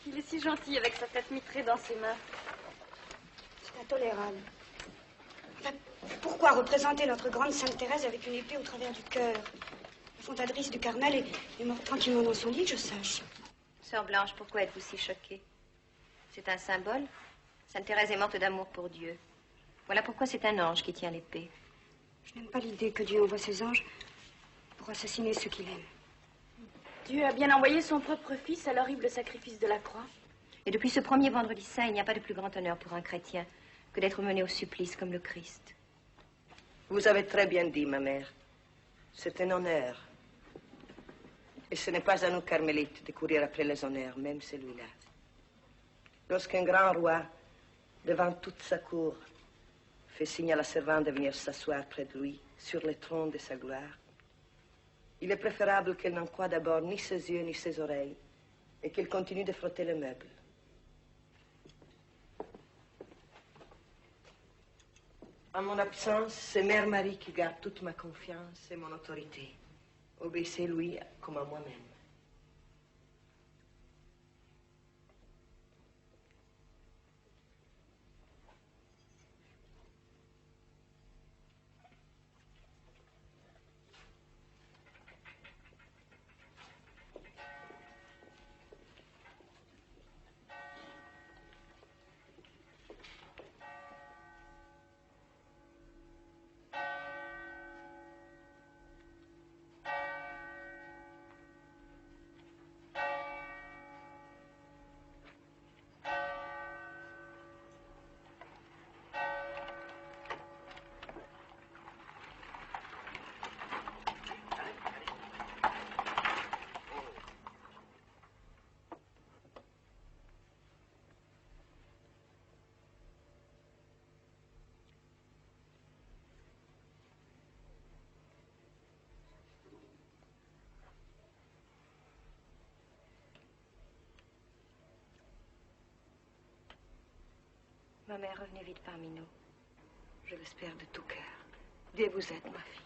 Il est si gentil avec sa tête mitrée dans ses mains. C'est intolérable. Enfin, pourquoi représenter notre grande Sainte Thérèse avec une épée au travers du cœur? La fondatrice du Carmel est morte tranquillement dans son lit, que je sache. Sœur Blanche, pourquoi êtes-vous si choquée? C'est un symbole. Sainte Thérèse est morte d'amour pour Dieu. Voilà pourquoi c'est un ange qui tient l'épée. Je n'aime pas l'idée que Dieu envoie ses anges pour assassiner ceux qu'il aime. Dieu a bien envoyé son propre fils à l'horrible sacrifice de la croix. Et depuis ce premier vendredi saint, il n'y a pas de plus grand honneur pour un chrétien que d'être mené au supplice comme le Christ. Vous avez très bien dit, ma mère. C'est un honneur. Et ce n'est pas à nous, carmélites, de courir après les honneurs, même celui-là. Lorsqu'un grand roi, devant toute sa cour, fait signe à la servante de venir s'asseoir près de lui, sur le trône de sa gloire, il est préférable qu'elle n'en croie d'abord ni ses yeux ni ses oreilles, et qu'elle continue de frotter le meuble. En mon absence, c'est Mère Marie qui garde toute ma confiance et mon autorité. Obéissez-lui comme à moi-même. Ma mère, revenez vite parmi nous. Je l'espère de tout cœur. Dieu vous aide, ma fille.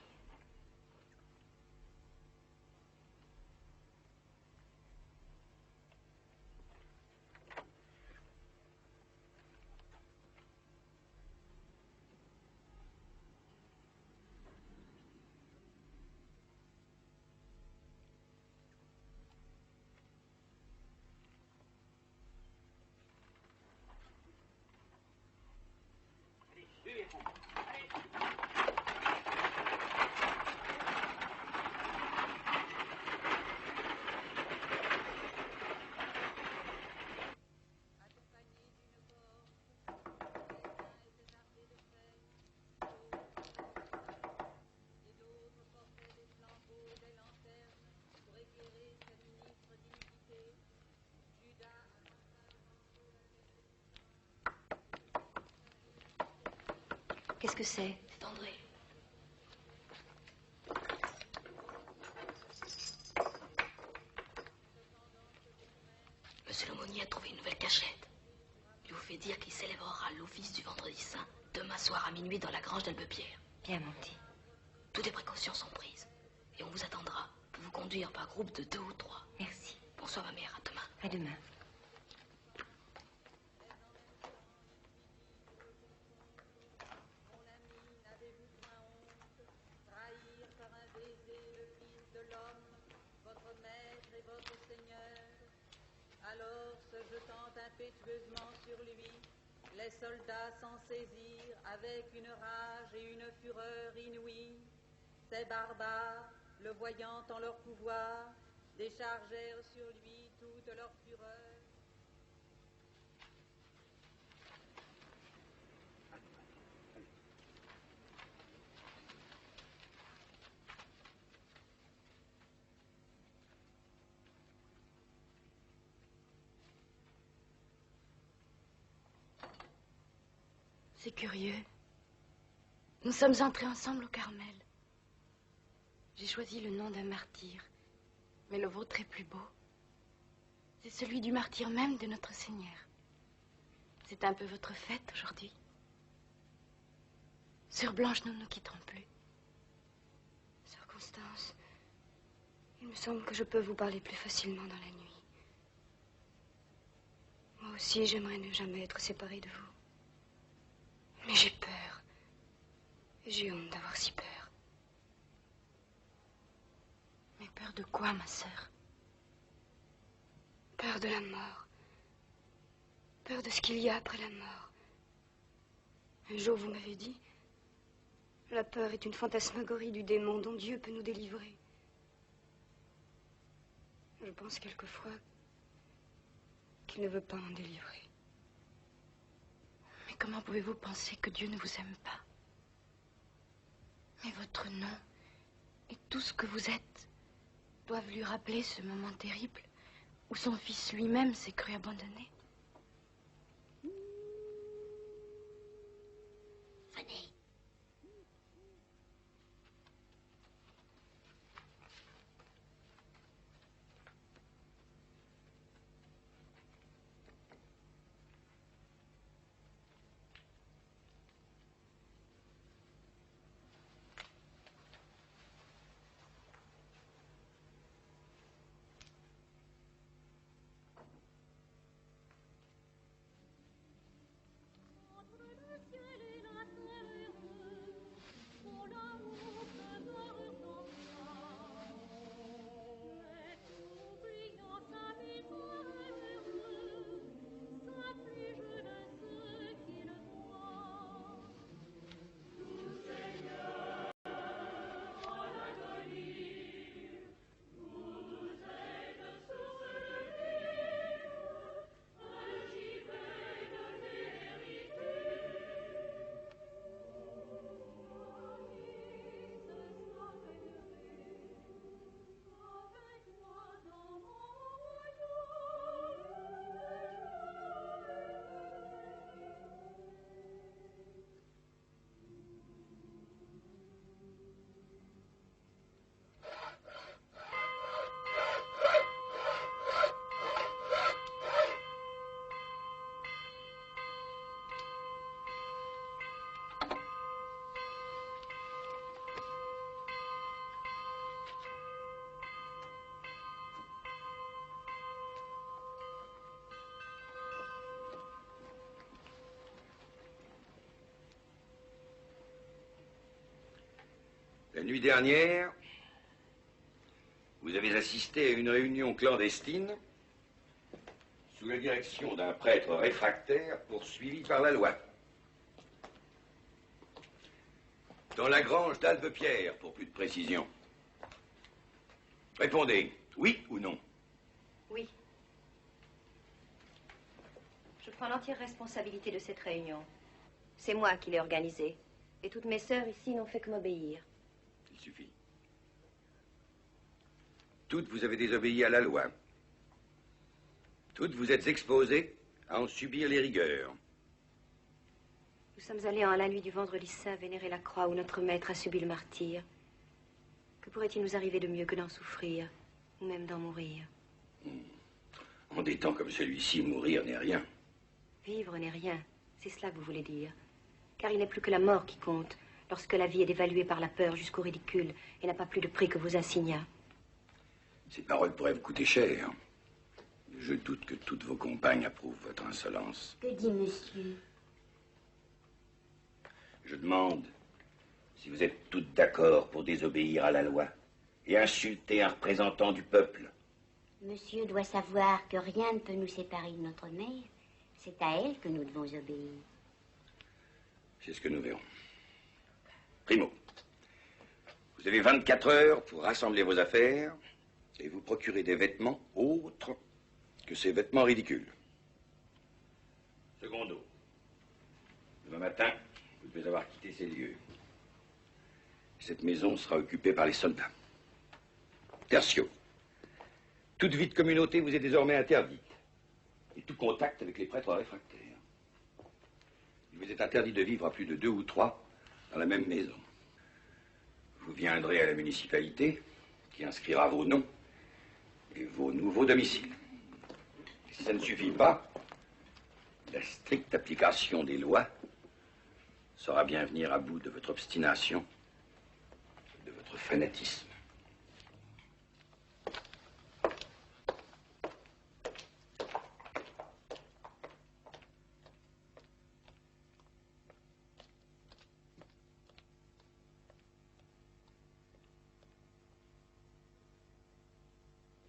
Qu'est-ce que c'est? C'est André. Monsieur l'aumônier a trouvé une nouvelle cachette. Il vous fait dire qu'il célébrera l'office du vendredi saint demain soir à minuit dans la grange d'Albepierre. Bien, mon petit. Toutes les précautions sont prises. Et on vous attendra pour vous conduire par groupe de 2 ou 3. Merci. Bonsoir, ma mère. À demain. À demain. Alors, se jetant impétueusement sur lui, Les soldats s'en saisirent avec une rage et une fureur inouïes. Ces barbares, le voyant en leur pouvoir, déchargèrent sur lui toute leur fureur. C'est curieux. Nous sommes entrés ensemble au Carmel. J'ai choisi le nom d'un martyr, mais le vôtre est plus beau. C'est celui du martyr même de notre Seigneur. C'est un peu votre fête aujourd'hui. Sœur Blanche, nous ne nous quitterons plus. Sœur Constance, il me semble que je peux vous parler plus facilement dans la nuit. Moi aussi, j'aimerais ne jamais être séparée de vous. Mais j'ai peur. Et j'ai honte d'avoir si peur. Mais peur de quoi, ma sœur? Peur de la mort. Peur de ce qu'il y a après la mort. Un jour, vous m'avez dit, la peur est une fantasmagorie du démon dont Dieu peut nous délivrer. Je pense quelquefois qu'il ne veut pas m'en délivrer. Mais comment pouvez-vous penser que Dieu ne vous aime pas? Mais votre nom et tout ce que vous êtes doivent lui rappeler ce moment terrible où son fils lui-même s'est cru abandonné. Venez. La nuit dernière, vous avez assisté à une réunion clandestine sous la direction d'un prêtre réfractaire poursuivi par la loi. Dans la grange d'Albepierre, pour plus de précision. Répondez, oui ou non? Oui. Je prends l'entière responsabilité de cette réunion. C'est moi qui l'ai organisée. Et toutes mes sœurs ici n'ont fait que m'obéir. Il suffit. Toutes vous avez désobéi à la loi. Toutes vous êtes exposées à en subir les rigueurs. Nous sommes allés en la nuit du vendredi saint vénérer la croix où notre maître a subi le martyre. Que pourrait-il nous arriver de mieux que d'en souffrir, ou même d'en mourir? En des temps comme celui-ci, mourir n'est rien. Vivre n'est rien, c'est cela que vous voulez dire. Car il n'est plus que la mort qui compte, lorsque la vie est dévaluée par la peur jusqu'au ridicule et n'a pas plus de prix que vos insignias. Ces paroles pourraient vous coûter cher. Je doute que toutes vos compagnes approuvent votre insolence. Que dit monsieur? Je demande si vous êtes toutes d'accord pour désobéir à la loi et insulter un représentant du peuple. Monsieur doit savoir que rien ne peut nous séparer de notre mère. C'est à elle que nous devons obéir. C'est ce que nous verrons. Primo, vous avez 24 heures pour rassembler vos affaires et vous procurer des vêtements autres que ces vêtements ridicules. Secondo, demain matin, vous devez avoir quitté ces lieux. Cette maison sera occupée par les soldats. Tertio, toute vie de communauté vous est désormais interdite. Et tout contact avec les prêtres réfractaires. Il vous est interdit de vivre à plus de 2 ou 3 dans la même maison. Vous viendrez à la municipalité qui inscrira vos noms et vos nouveaux domiciles. Et si ça ne suffit pas, la stricte application des lois saura bien venir à bout de votre obstination, de votre fanatisme.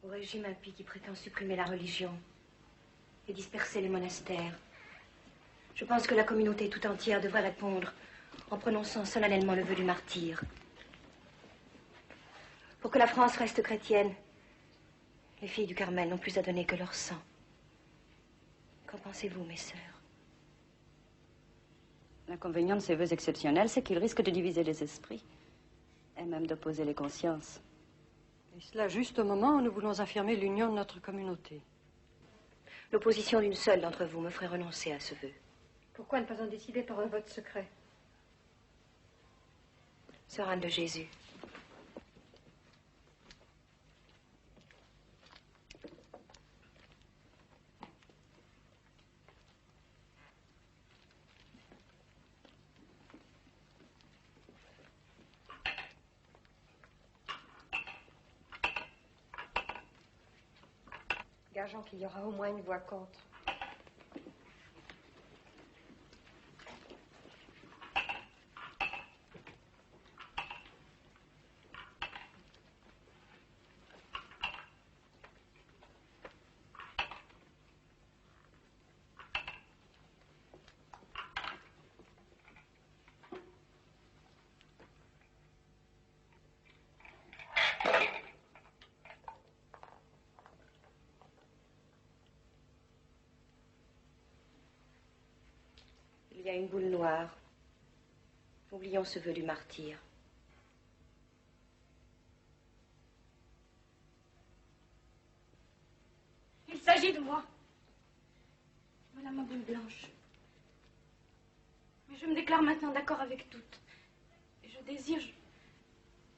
Au régime impie qui prétend supprimer la religion et disperser les monastères, je pense que la communauté tout entière devrait répondre en prononçant solennellement le vœu du martyr. Pour que la France reste chrétienne, les filles du Carmel n'ont plus à donner que leur sang. Qu'en pensez-vous, mes sœurs? L'inconvénient de ces vœux exceptionnels, c'est qu'ils risquent de diviser les esprits et même d'opposer les consciences. Et cela juste au moment où nous voulons affirmer l'union de notre communauté. L'opposition d'une seule d'entre vous me ferait renoncer à ce vœu. Pourquoi ne pas en décider par un vote secret? Sœur Anne de Jésus. Gageons qu'il y aura au moins une voix contre. Il y a une boule noire. Oublions ce vœu du martyr. Il s'agit de moi. Voilà ma boule blanche. Mais je me déclare maintenant d'accord avec toutes. Et je désire,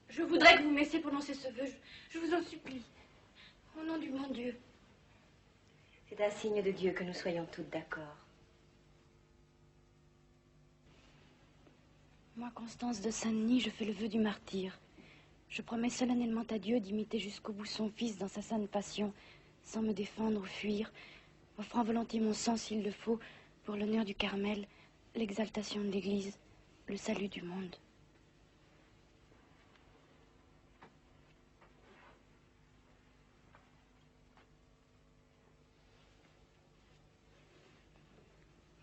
je voudrais que vous me laissiez prononcer ce vœu. Je vous en supplie. Au nom du bon Dieu. C'est un signe de Dieu que nous soyons toutes d'accord. Moi, Constance de Saint-Denis, je fais le vœu du martyr. Je promets solennellement à Dieu d'imiter jusqu'au bout son Fils dans sa sainte passion, sans me défendre ou fuir, offrant volontiers mon sang s'il le faut, pour l'honneur du Carmel, l'exaltation de l'Église, le salut du monde.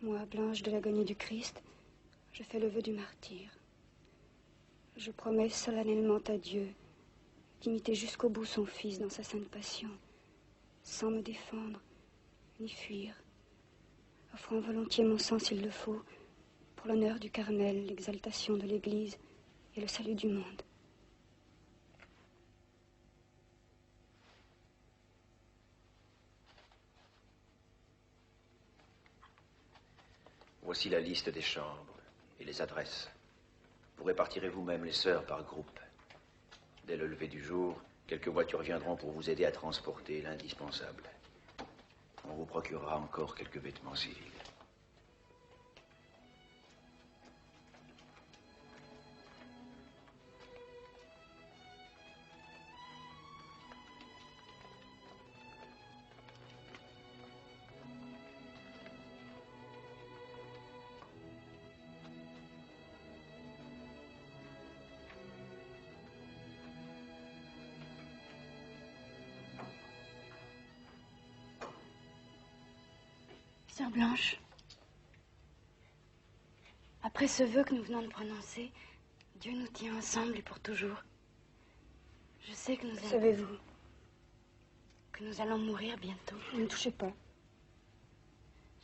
Moi, Blanche de l'agonie du Christ, je fais le vœu du martyr. Je promets solennellement à Dieu d'imiter jusqu'au bout son Fils dans sa sainte passion, sans me défendre ni fuir, offrant volontiers mon sang s'il le faut, pour l'honneur du Carmel, l'exaltation de l'Église et le salut du monde. Voici la liste des chambres et les adresses. Vous répartirez vous-même les sœurs par groupe. Dès le lever du jour, quelques voitures viendront pour vous aider à transporter l'indispensable. On vous procurera encore quelques vêtements civils. Sœur Blanche, après ce vœu que nous venons de prononcer, Dieu nous tient ensemble et pour toujours. Je sais que nous allons... Savez-vous? Que nous allons mourir bientôt. Ne me touchez pas.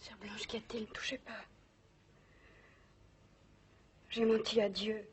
Sœur Blanche, qu'y a-t-il? Ne me touchez pas. J'ai menti à Dieu.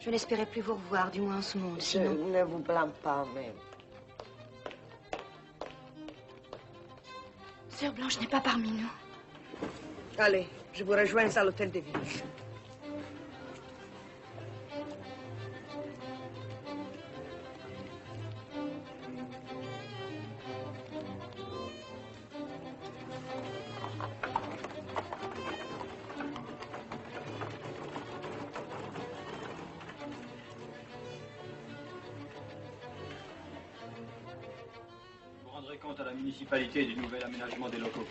Je n'espérais plus vous revoir, du moins en ce monde, Je sinon... ne vous blâme pas, mais... Sœur Blanche n'est pas parmi nous. Allez, je vous rejoins à l'hôtel de ville. Vous rendrez compte à la municipalité du nouvel aménagement des locaux.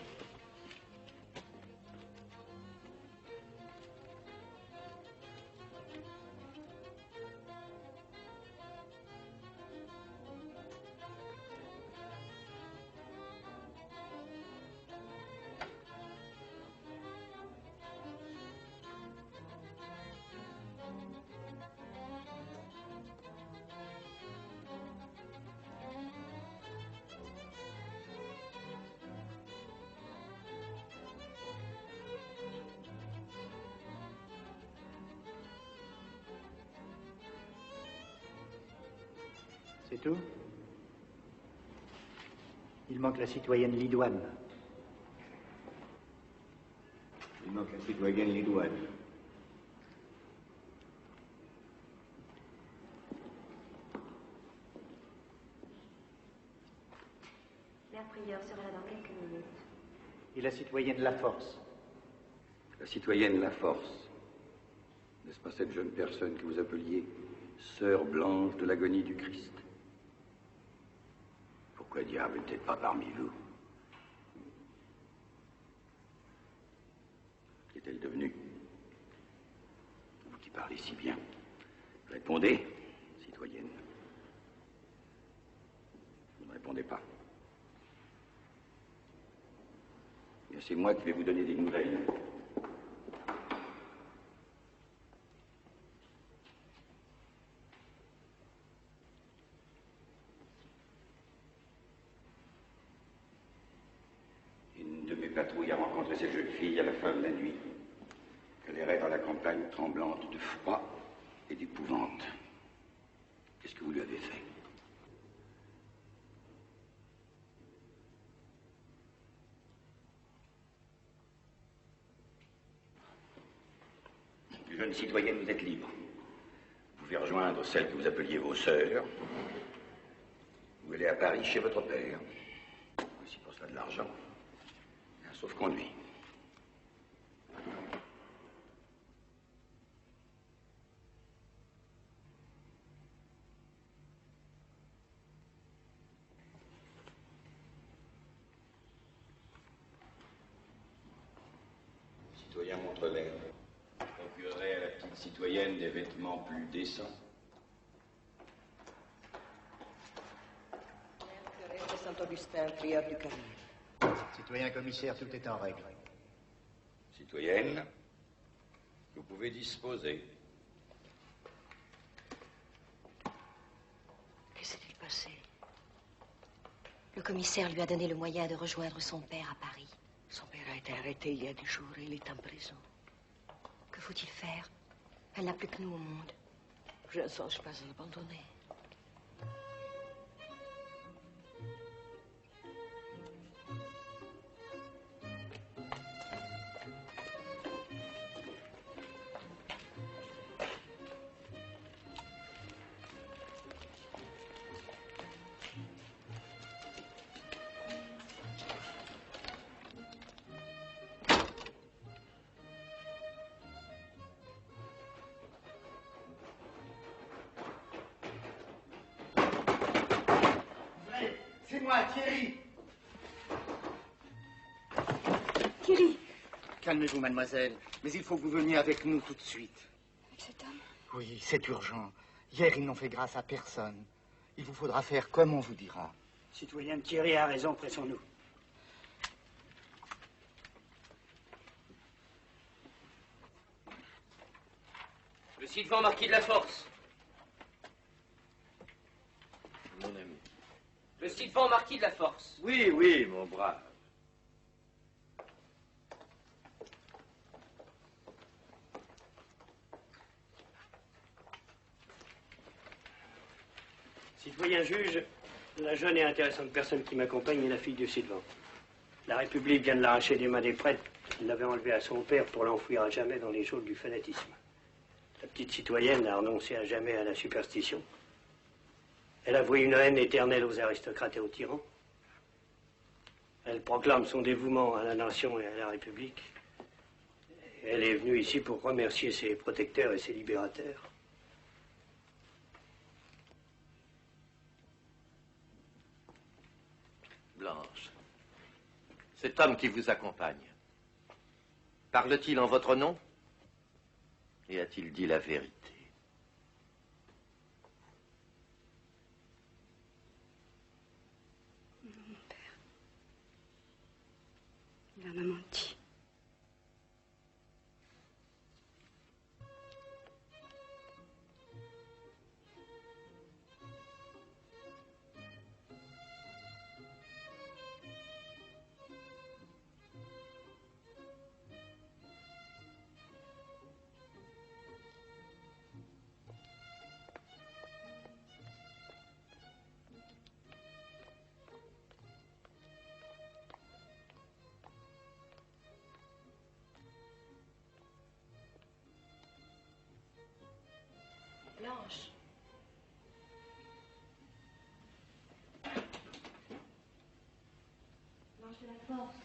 C'est tout? Il manque la citoyenne Lidoine. Il manque la citoyenne Lidoine. Mère Prieure sera là dans quelques minutes. Et la citoyenne Laforce. La citoyenne Laforce. N'est-ce pas cette jeune personne que vous appeliez Sœur Blanche de l'agonie du Christ? Pourquoi diable n'était pas parmi vous? Qu'est-elle devenue? Vous qui parlez si bien. Répondez, citoyenne. Vous ne répondez pas. Bien, c'est moi qui vais vous donner des nouvelles. Une de mes patrouilles a rencontré cette jeune fille à la fin de la nuit. Elle errait dans la campagne tremblante de froid et d'épouvante. Qu'est-ce que vous lui avez fait? Jeune citoyenne, vous êtes libre. Vous pouvez rejoindre celles que vous appeliez vos sœurs. Vous allez à Paris chez votre père. Aussi pour cela de l'argent. Un sauf-conduit. Citoyen Montrelet, procurerait à la petite citoyenne des vêtements plus décents. Thérèse de Saint-Augustin, prieur du Carmel. Citoyen commissaire, tout est en règle. Citoyenne, vous pouvez disposer. Que s'est-il passé? Le commissaire lui a donné le moyen de rejoindre son père à Paris. Son père a été arrêté il y a des jours et il est en prison. Que faut-il faire? Elle n'a plus que nous au monde. Je ne songe pas à l'abandonner. moi, Thierry. Thierry. Calmez-vous, mademoiselle. Mais il faut que vous veniez avec nous tout de suite. Avec cet homme? Oui, c'est urgent. Hier, ils n'ont fait grâce à personne. Il vous faudra faire comme on vous dira. Citoyenne Thierry a raison, pressons-nous. Le Sylvain Marquis de la Force. Mon ami. Le Sylvain Marquis de la Force. Oui, oui, mon brave. Citoyen juge, la jeune et intéressante personne qui m'accompagne est la fille du Sylvain. La République vient de l'arracher des mains des prêtres qui l'avaient enlevée à son père pour l'enfouir à jamais dans les geôles du fanatisme. La petite citoyenne a renoncé à jamais à la superstition. Elle a voué une haine éternelle aux aristocrates et aux tyrans. Elle proclame son dévouement à la nation et à la République. Elle est venue ici pour remercier ses protecteurs et ses libérateurs. Blanche, cet homme qui vous accompagne, parle-t-il en votre nom? Et a-t-il dit la vérité? Non, mon père. Il m'a menti. Blanche. Blanche de la Force.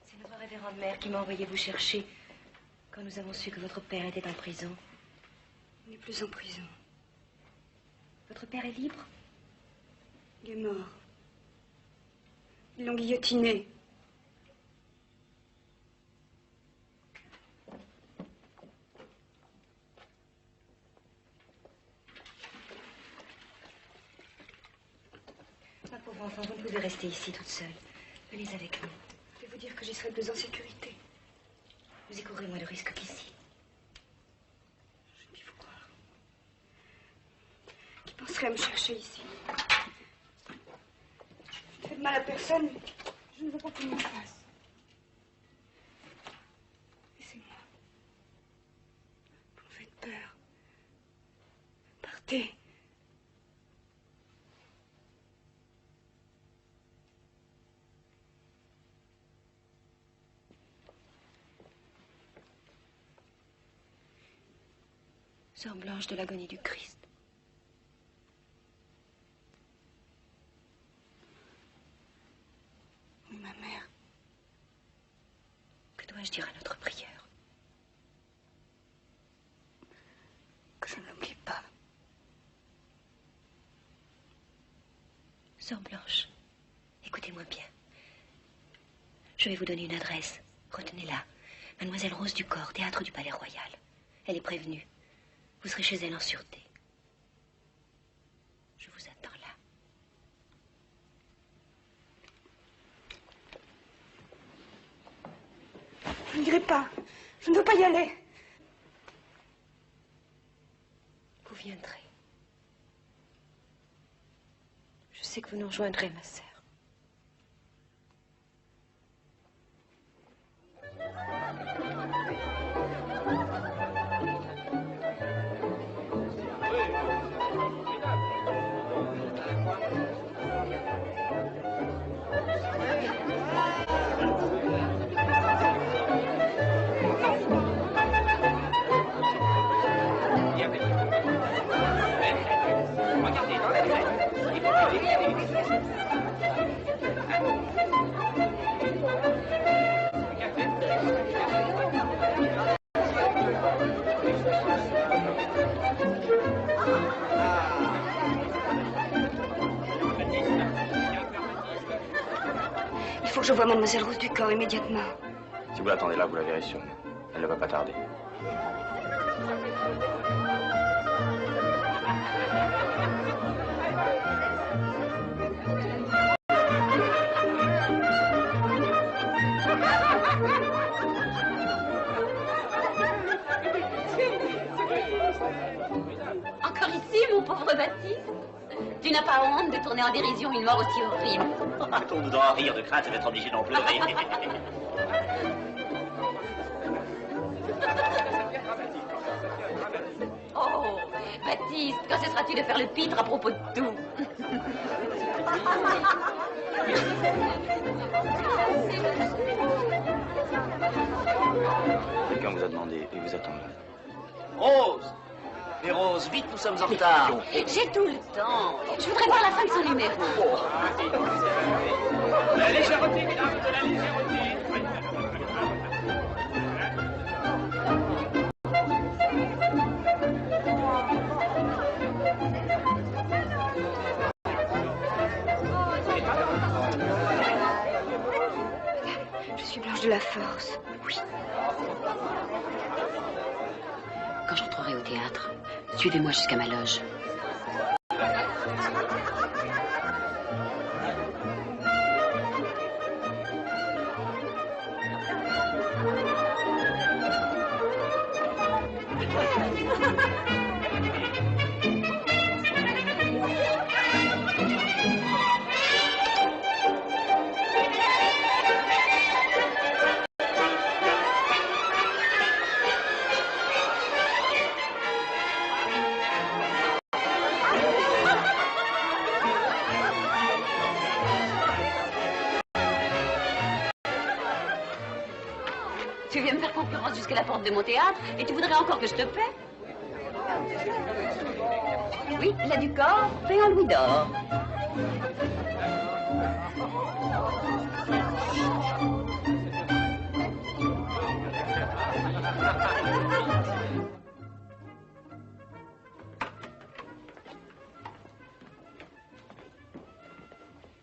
C'est notre révérende mère qui m'a envoyé vous chercher quand nous avons su que votre père était en prison. Il n'est plus en prison. Votre père est libre? Il est mort. Ils l'ont guillotiné. Ma pauvre enfant, vous ne pouvez rester ici toute seule. Venez avec nous. Je vais vous dire que j'y serai plus en sécurité. Vous y courrez moins de risques qu'ici. Je ne puis vous croire. Qui penserait à me chercher ici? Je ne fais de mal à personne, mais je ne veux pas qu'on m'en fasse. Laissez-moi. Vous me faites peur. Partez. Sœur Blanche de l'agonie du Christ. Oui, ma mère. Que dois-je dire à notre prière? Que je ne l'oublie pas. Sœur Blanche, écoutez-moi bien. Je vais vous donner une adresse. Retenez-la. Mademoiselle Rose Ducor, théâtre du Palais Royal. Elle est prévenue. Vous serez chez elle en sûreté. Je vous attends là. Je n'irai pas. Je ne veux pas y aller. Vous viendrez. Je sais que vous nous rejoindrez, ma sœur. Regardez dans la tête. Il faut vérifier. Il faut que je voie Mademoiselle Rose Ducamp immédiatement. Si vous l'attendez là, vous la verrez sûrement. Elle ne va pas tarder. Encore ici, mon pauvre Baptiste? Tu n'as pas honte de tourner en dérision une mort aussi horrible? On nous doit en rire de crainte d'être obligé d'en pleurer. Oh, Baptiste, quand cesseras-tu de faire le pitre à propos de tout? Quelqu'un vous a demandé et vous attend là. Rose! Mais Rose, vite, nous sommes en retard. J'ai tout le temps. Je voudrais voir la fin de son numéro. La légèreté, mesdames, de la légèreté. Je suis Blanche de la Force. Oui. Quand j'entrerai au théâtre, suivez-moi jusqu'à ma loge. Tu viens me faire concurrence jusqu'à la porte de mon théâtre et tu voudrais encore que je te paie? Oui, la du corps, paie en louis d'or.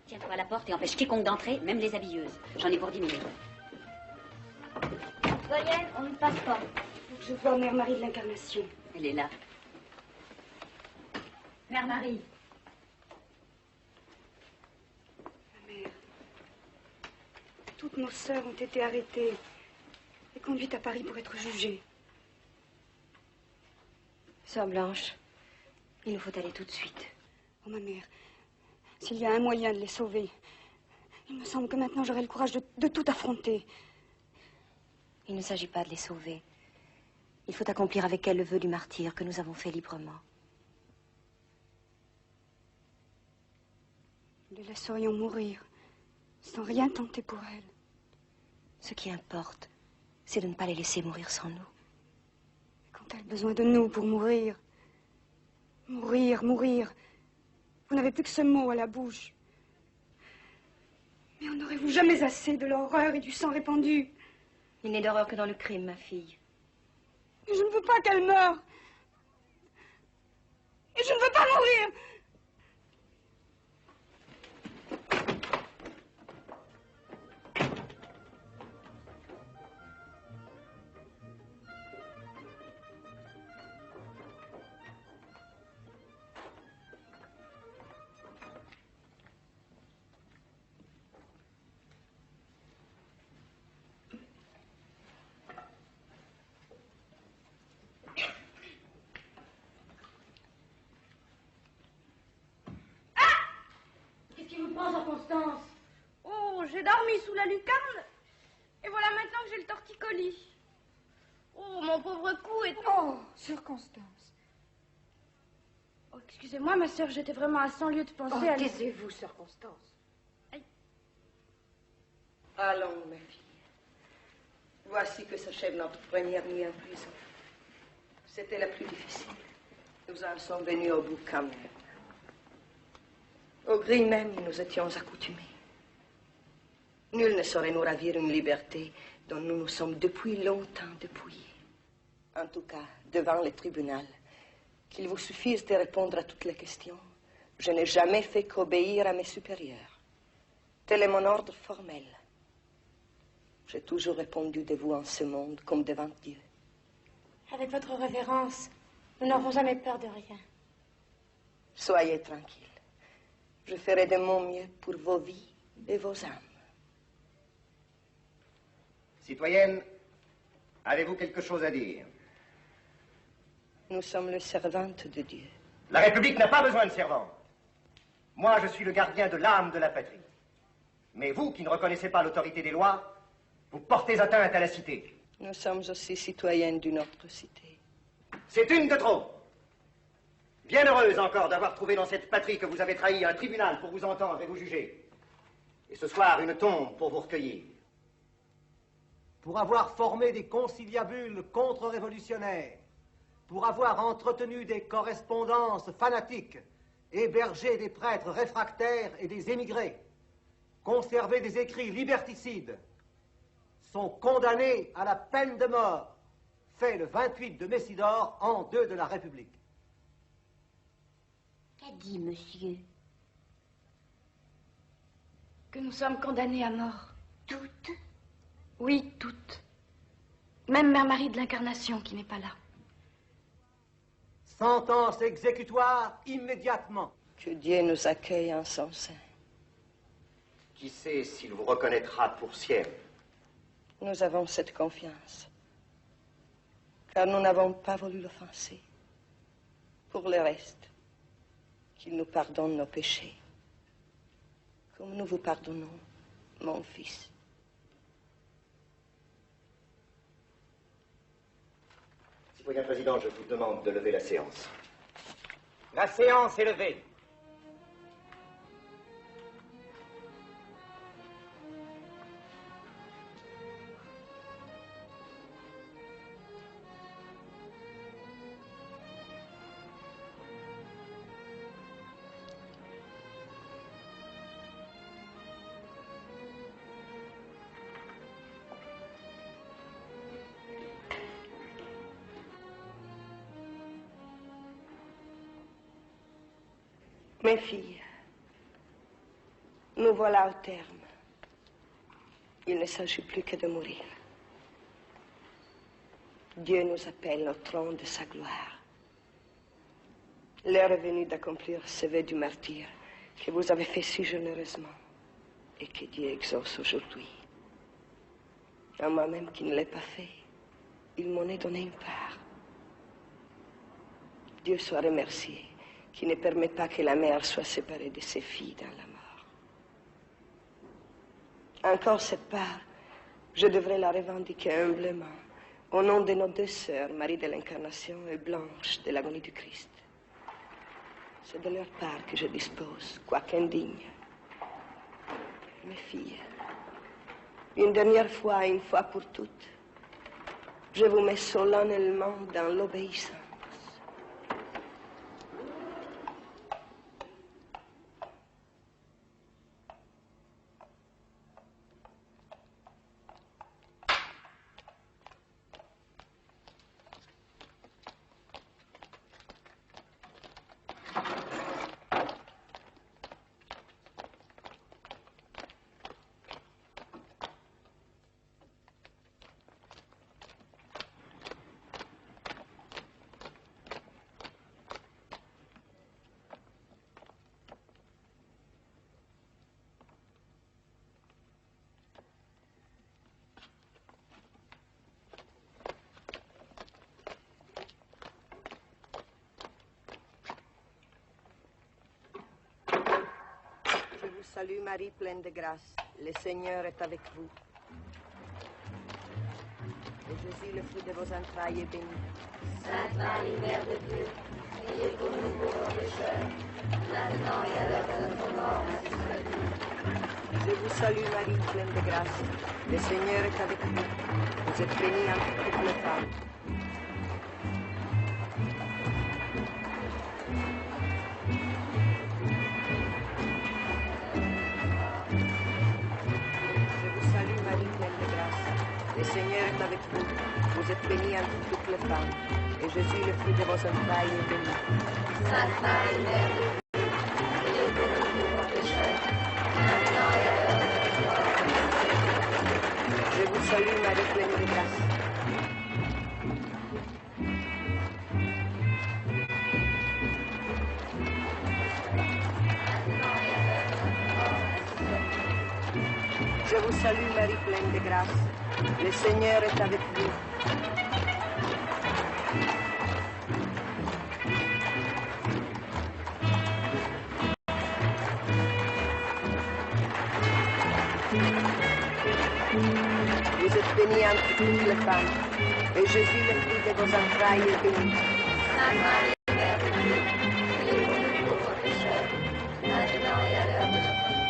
Tiens-toi à la porte et empêche quiconque d'entrer, même les habilleuses. J'en ai pour 10 minutes. Voyez, on ne passe pas. Faut que je voie Mère Marie de l'Incarnation. Elle est là. Mère Marie. Ma mère. Toutes nos sœurs ont été arrêtées et conduites à Paris pour être jugées. Sœur Blanche, il nous faut aller tout de suite. Oh, ma mère, s'il y a un moyen de les sauver, il me semble que maintenant j'aurai le courage de tout affronter. Il ne s'agit pas de les sauver. Il faut accomplir avec elles le vœu du martyre que nous avons fait librement. Nous les laisserions mourir, sans rien tenter pour elles. Ce qui importe, c'est de ne pas les laisser mourir sans nous. Quand elles ont besoin de nous pour mourir, mourir, mourir, vous n'avez plus que ce mot à la bouche. Mais en aurez-vous jamais assez de l'horreur et du sang répandu? Il n'est d'horreur que dans le crime, ma fille. Mais je ne veux pas qu'elle meure. Et je ne veux pas mourir. Constance. Oh, j'ai dormi sous la lucarne. Et voilà maintenant que j'ai le torticolis. Oh, mon pauvre cou est... Oh, sœur Constance. Oh, excusez-moi, ma sœur, j'étais vraiment à 100 lieues de penser à... Taisez-vous, sœur Constance. Aïe. Allons, mes filles. Voici que s'achève notre première nuit en prison. C'était la plus difficile. Nous en sommes venus au bout quand même. Au gris même, nous étions accoutumés. Nul ne saurait nous ravir une liberté dont nous nous sommes depuis longtemps dépouillés. En tout cas, devant le tribunal, qu'il vous suffise de répondre à toutes les questions, je n'ai jamais fait qu'obéir à mes supérieurs. Tel est mon ordre formel. J'ai toujours répondu de vous en ce monde comme devant Dieu. Avec votre révérence, nous n'aurons jamais peur de rien. Soyez tranquille. Je ferai de mon mieux pour vos vies et vos âmes. Citoyenne, avez-vous quelque chose à dire? Nous sommes les servantes de Dieu. La République n'a pas besoin de servantes. Moi, je suis le gardien de l'âme de la patrie. Mais vous, qui ne reconnaissez pas l'autorité des lois, vous portez atteinte à la cité. Nous sommes aussi citoyennes d'une autre cité. C'est une de trop. Bien heureuse encore d'avoir trouvé dans cette patrie que vous avez trahi un tribunal pour vous entendre et vous juger. Et ce soir, une tombe pour vous recueillir. Pour avoir formé des conciliabules contre-révolutionnaires, pour avoir entretenu des correspondances fanatiques, hébergé des prêtres réfractaires et des émigrés, conservé des écrits liberticides, sont condamnés à la peine de mort, fait le 28 de Messidor, an 2 de la République. Qu'a dit monsieur? Que nous sommes condamnés à mort. Toutes? Oui, toutes. Même Mère Marie de l'Incarnation qui n'est pas là. Sentence exécutoire immédiatement. Que Dieu nous accueille en son sein. Qui sait s'il vous reconnaîtra pour sienne? Nous avons cette confiance, car nous n'avons pas voulu l'offenser. Pour le reste, qu'il nous pardonne nos péchés, comme nous vous pardonnons, mon fils. Citoyen président, je vous demande de lever la séance. La séance est levée. Mes filles, nous voilà au terme. Il ne s'agit plus que de mourir. Dieu nous appelle au trône de sa gloire. L'heure est venue d'accomplir ce vœu du martyr que vous avez fait si généreusement et que Dieu exauce aujourd'hui. À moi-même qui ne l'ai pas fait, il m'en est donné une part. Dieu soit remercié, qui ne permet pas que la mère soit séparée de ses filles dans la mort. Encore cette part, je devrais la revendiquer humblement, au nom de nos deux sœurs, Marie de l'Incarnation et Blanche de l'agonie du Christ. C'est de leur part que je dispose, quoique indigne. Mes filles, une dernière fois et une fois pour toutes, je vous mets solennellement dans l'obéissance. Salut Marie, pleine de grâce. Le Seigneur est avec vous. Et Jésus, le fruit de vos entrailles, est béni. Sainte Marie, Mère de Dieu, priez pour nous pauvres pécheurs, maintenant et à l'heure de notre mort. Je vous salue Marie, pleine de grâce. Le Seigneur est avec vous. Vous êtes bénie entre toutes les femmes. Le Seigneur est avec vous. Vous êtes bénie entre toutes les femmes. Et Jésus, le fruit de vos entrailles, est béni. Sainte Marie, Mère de Dieu, priez pour nous pauvres pécheurs, maintenant et à l'heure de notre mort. Je vous salue, Marie pleine de grâce. Je vous salue, Marie pleine de grâce. Le Seigneur est avec vous. Vous êtes bénie entre toutes les femmes, et Jésus, le fruit de vos entrailles, est béni. Sainte Marie, Mère de Dieu, priez pour nous pauvres pécheurs, maintenant et à l'heure de notre mort.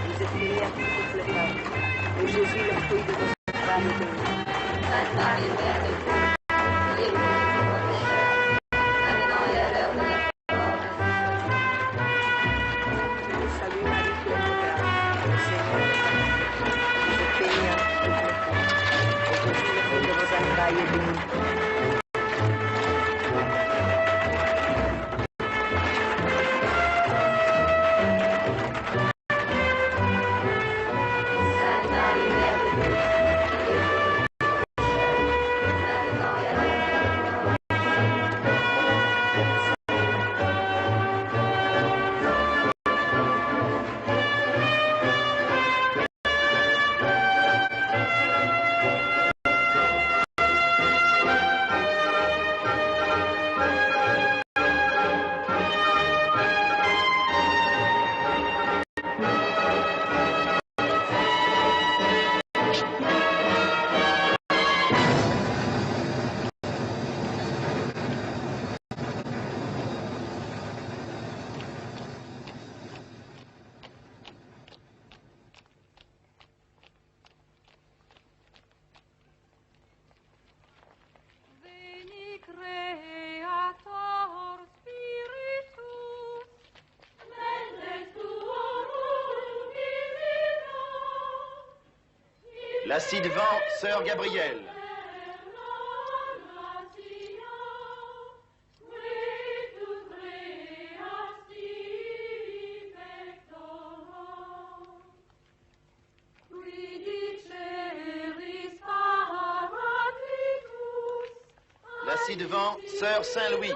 Vous êtes bénie entre toutes les femmes, et Jésus, le fruit de vos entrailles, est béni. Sainte Marie, Mère de Dieu, priez pour nous pauvres pécheurs, maintenant et à l'heure de notre mort. Je vous salue, Marie pleine de grâce. Le Seigneur est avec vous. Vous êtes bénie entre toutes les femmes, et Jésus, le fruit de vos entrailles, est béni. Sainte Marie, Mère de Dieu, priez pour nous pauvres pécheurs, maintenant et à l'heure de notre mort. Veni Creator Spiritus, mendes tuorum divino, La ci-devant, sœur Gabrielle. Quetus reasti pectorum, qui diceris Paraclitus, La ci-devant, sœur Saint-Louis.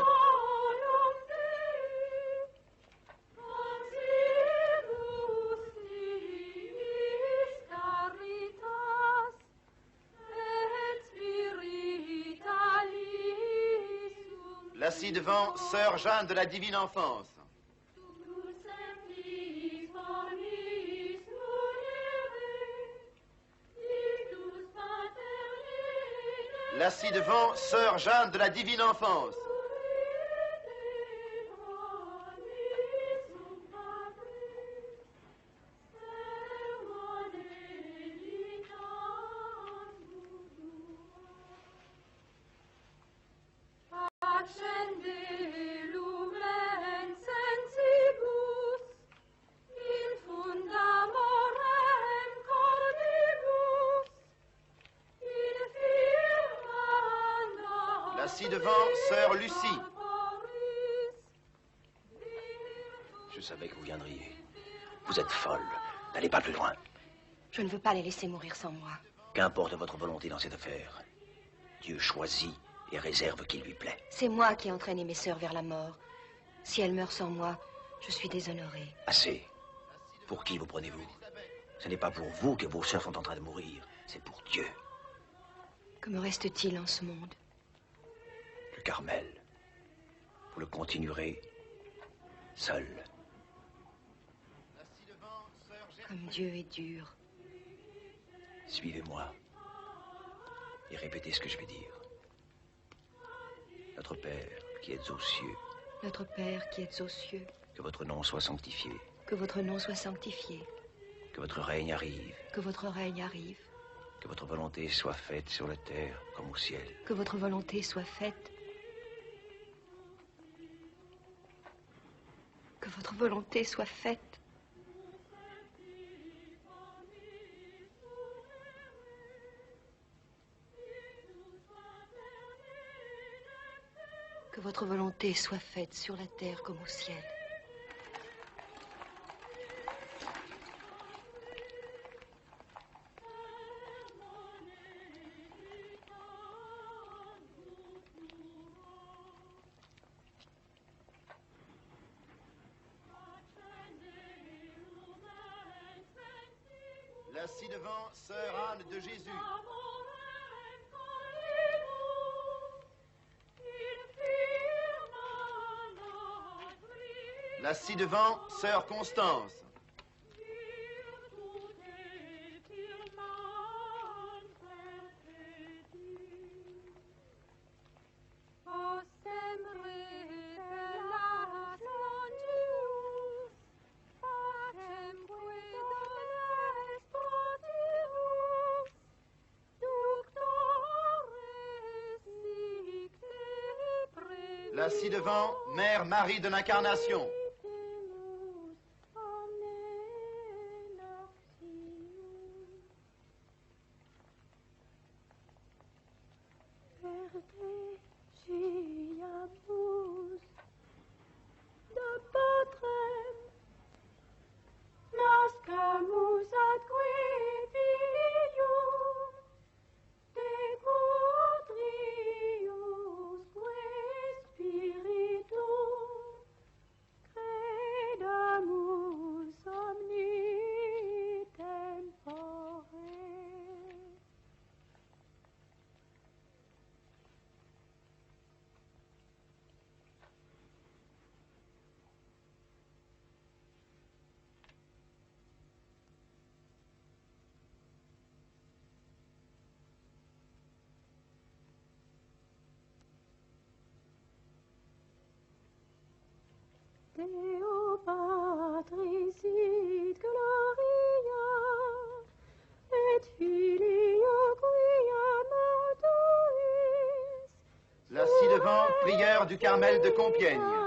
La ci-devant, sœur Jeanne de la Divine Enfance. La ci-devant, sœur Jeanne de la Divine Enfance. Accende lumen sensibus, in funda morem cordibus, in firma La ci-devant, sœur Lucie. Je savais que vous viendriez. Vous êtes folle. N'allez pas plus loin. Je ne veux pas les laisser mourir sans moi. Qu'importe votre volonté dans cette affaire. Dieu choisit et réserve qui lui plaît. C'est moi qui ai entraîné mes sœurs vers la mort. Si elles meurent sans moi, je suis déshonorée. Assez. Pour qui vous prenez-vous? Ce n'est pas pour vous que vos sœurs sont en train de mourir. C'est pour Dieu. Que me reste-t-il en ce monde? Le Carmel. Vous le continuerez seul. Comme Dieu est dur. Suivez-moi et répétez ce que je vais dire. Notre Père qui êtes aux cieux, Notre Père qui êtes aux cieux, que votre nom soit sanctifié, que votre nom soit sanctifié, que votre règne arrive, que votre règne arrive, que votre volonté soit faite sur la terre comme au ciel. que votre volonté soit faite Que votre volonté soit faite. Que votre volonté soit faite sur la terre comme au ciel. La ci-devant, sœur Anne de Jésus. La ci-devant, sœur Constance. La ci-devant, Mère Marie de l'Incarnation. Deo Patris sit gloria et Filio quia mortuis. La ci-devant, prieur du Carmel de Compiègne.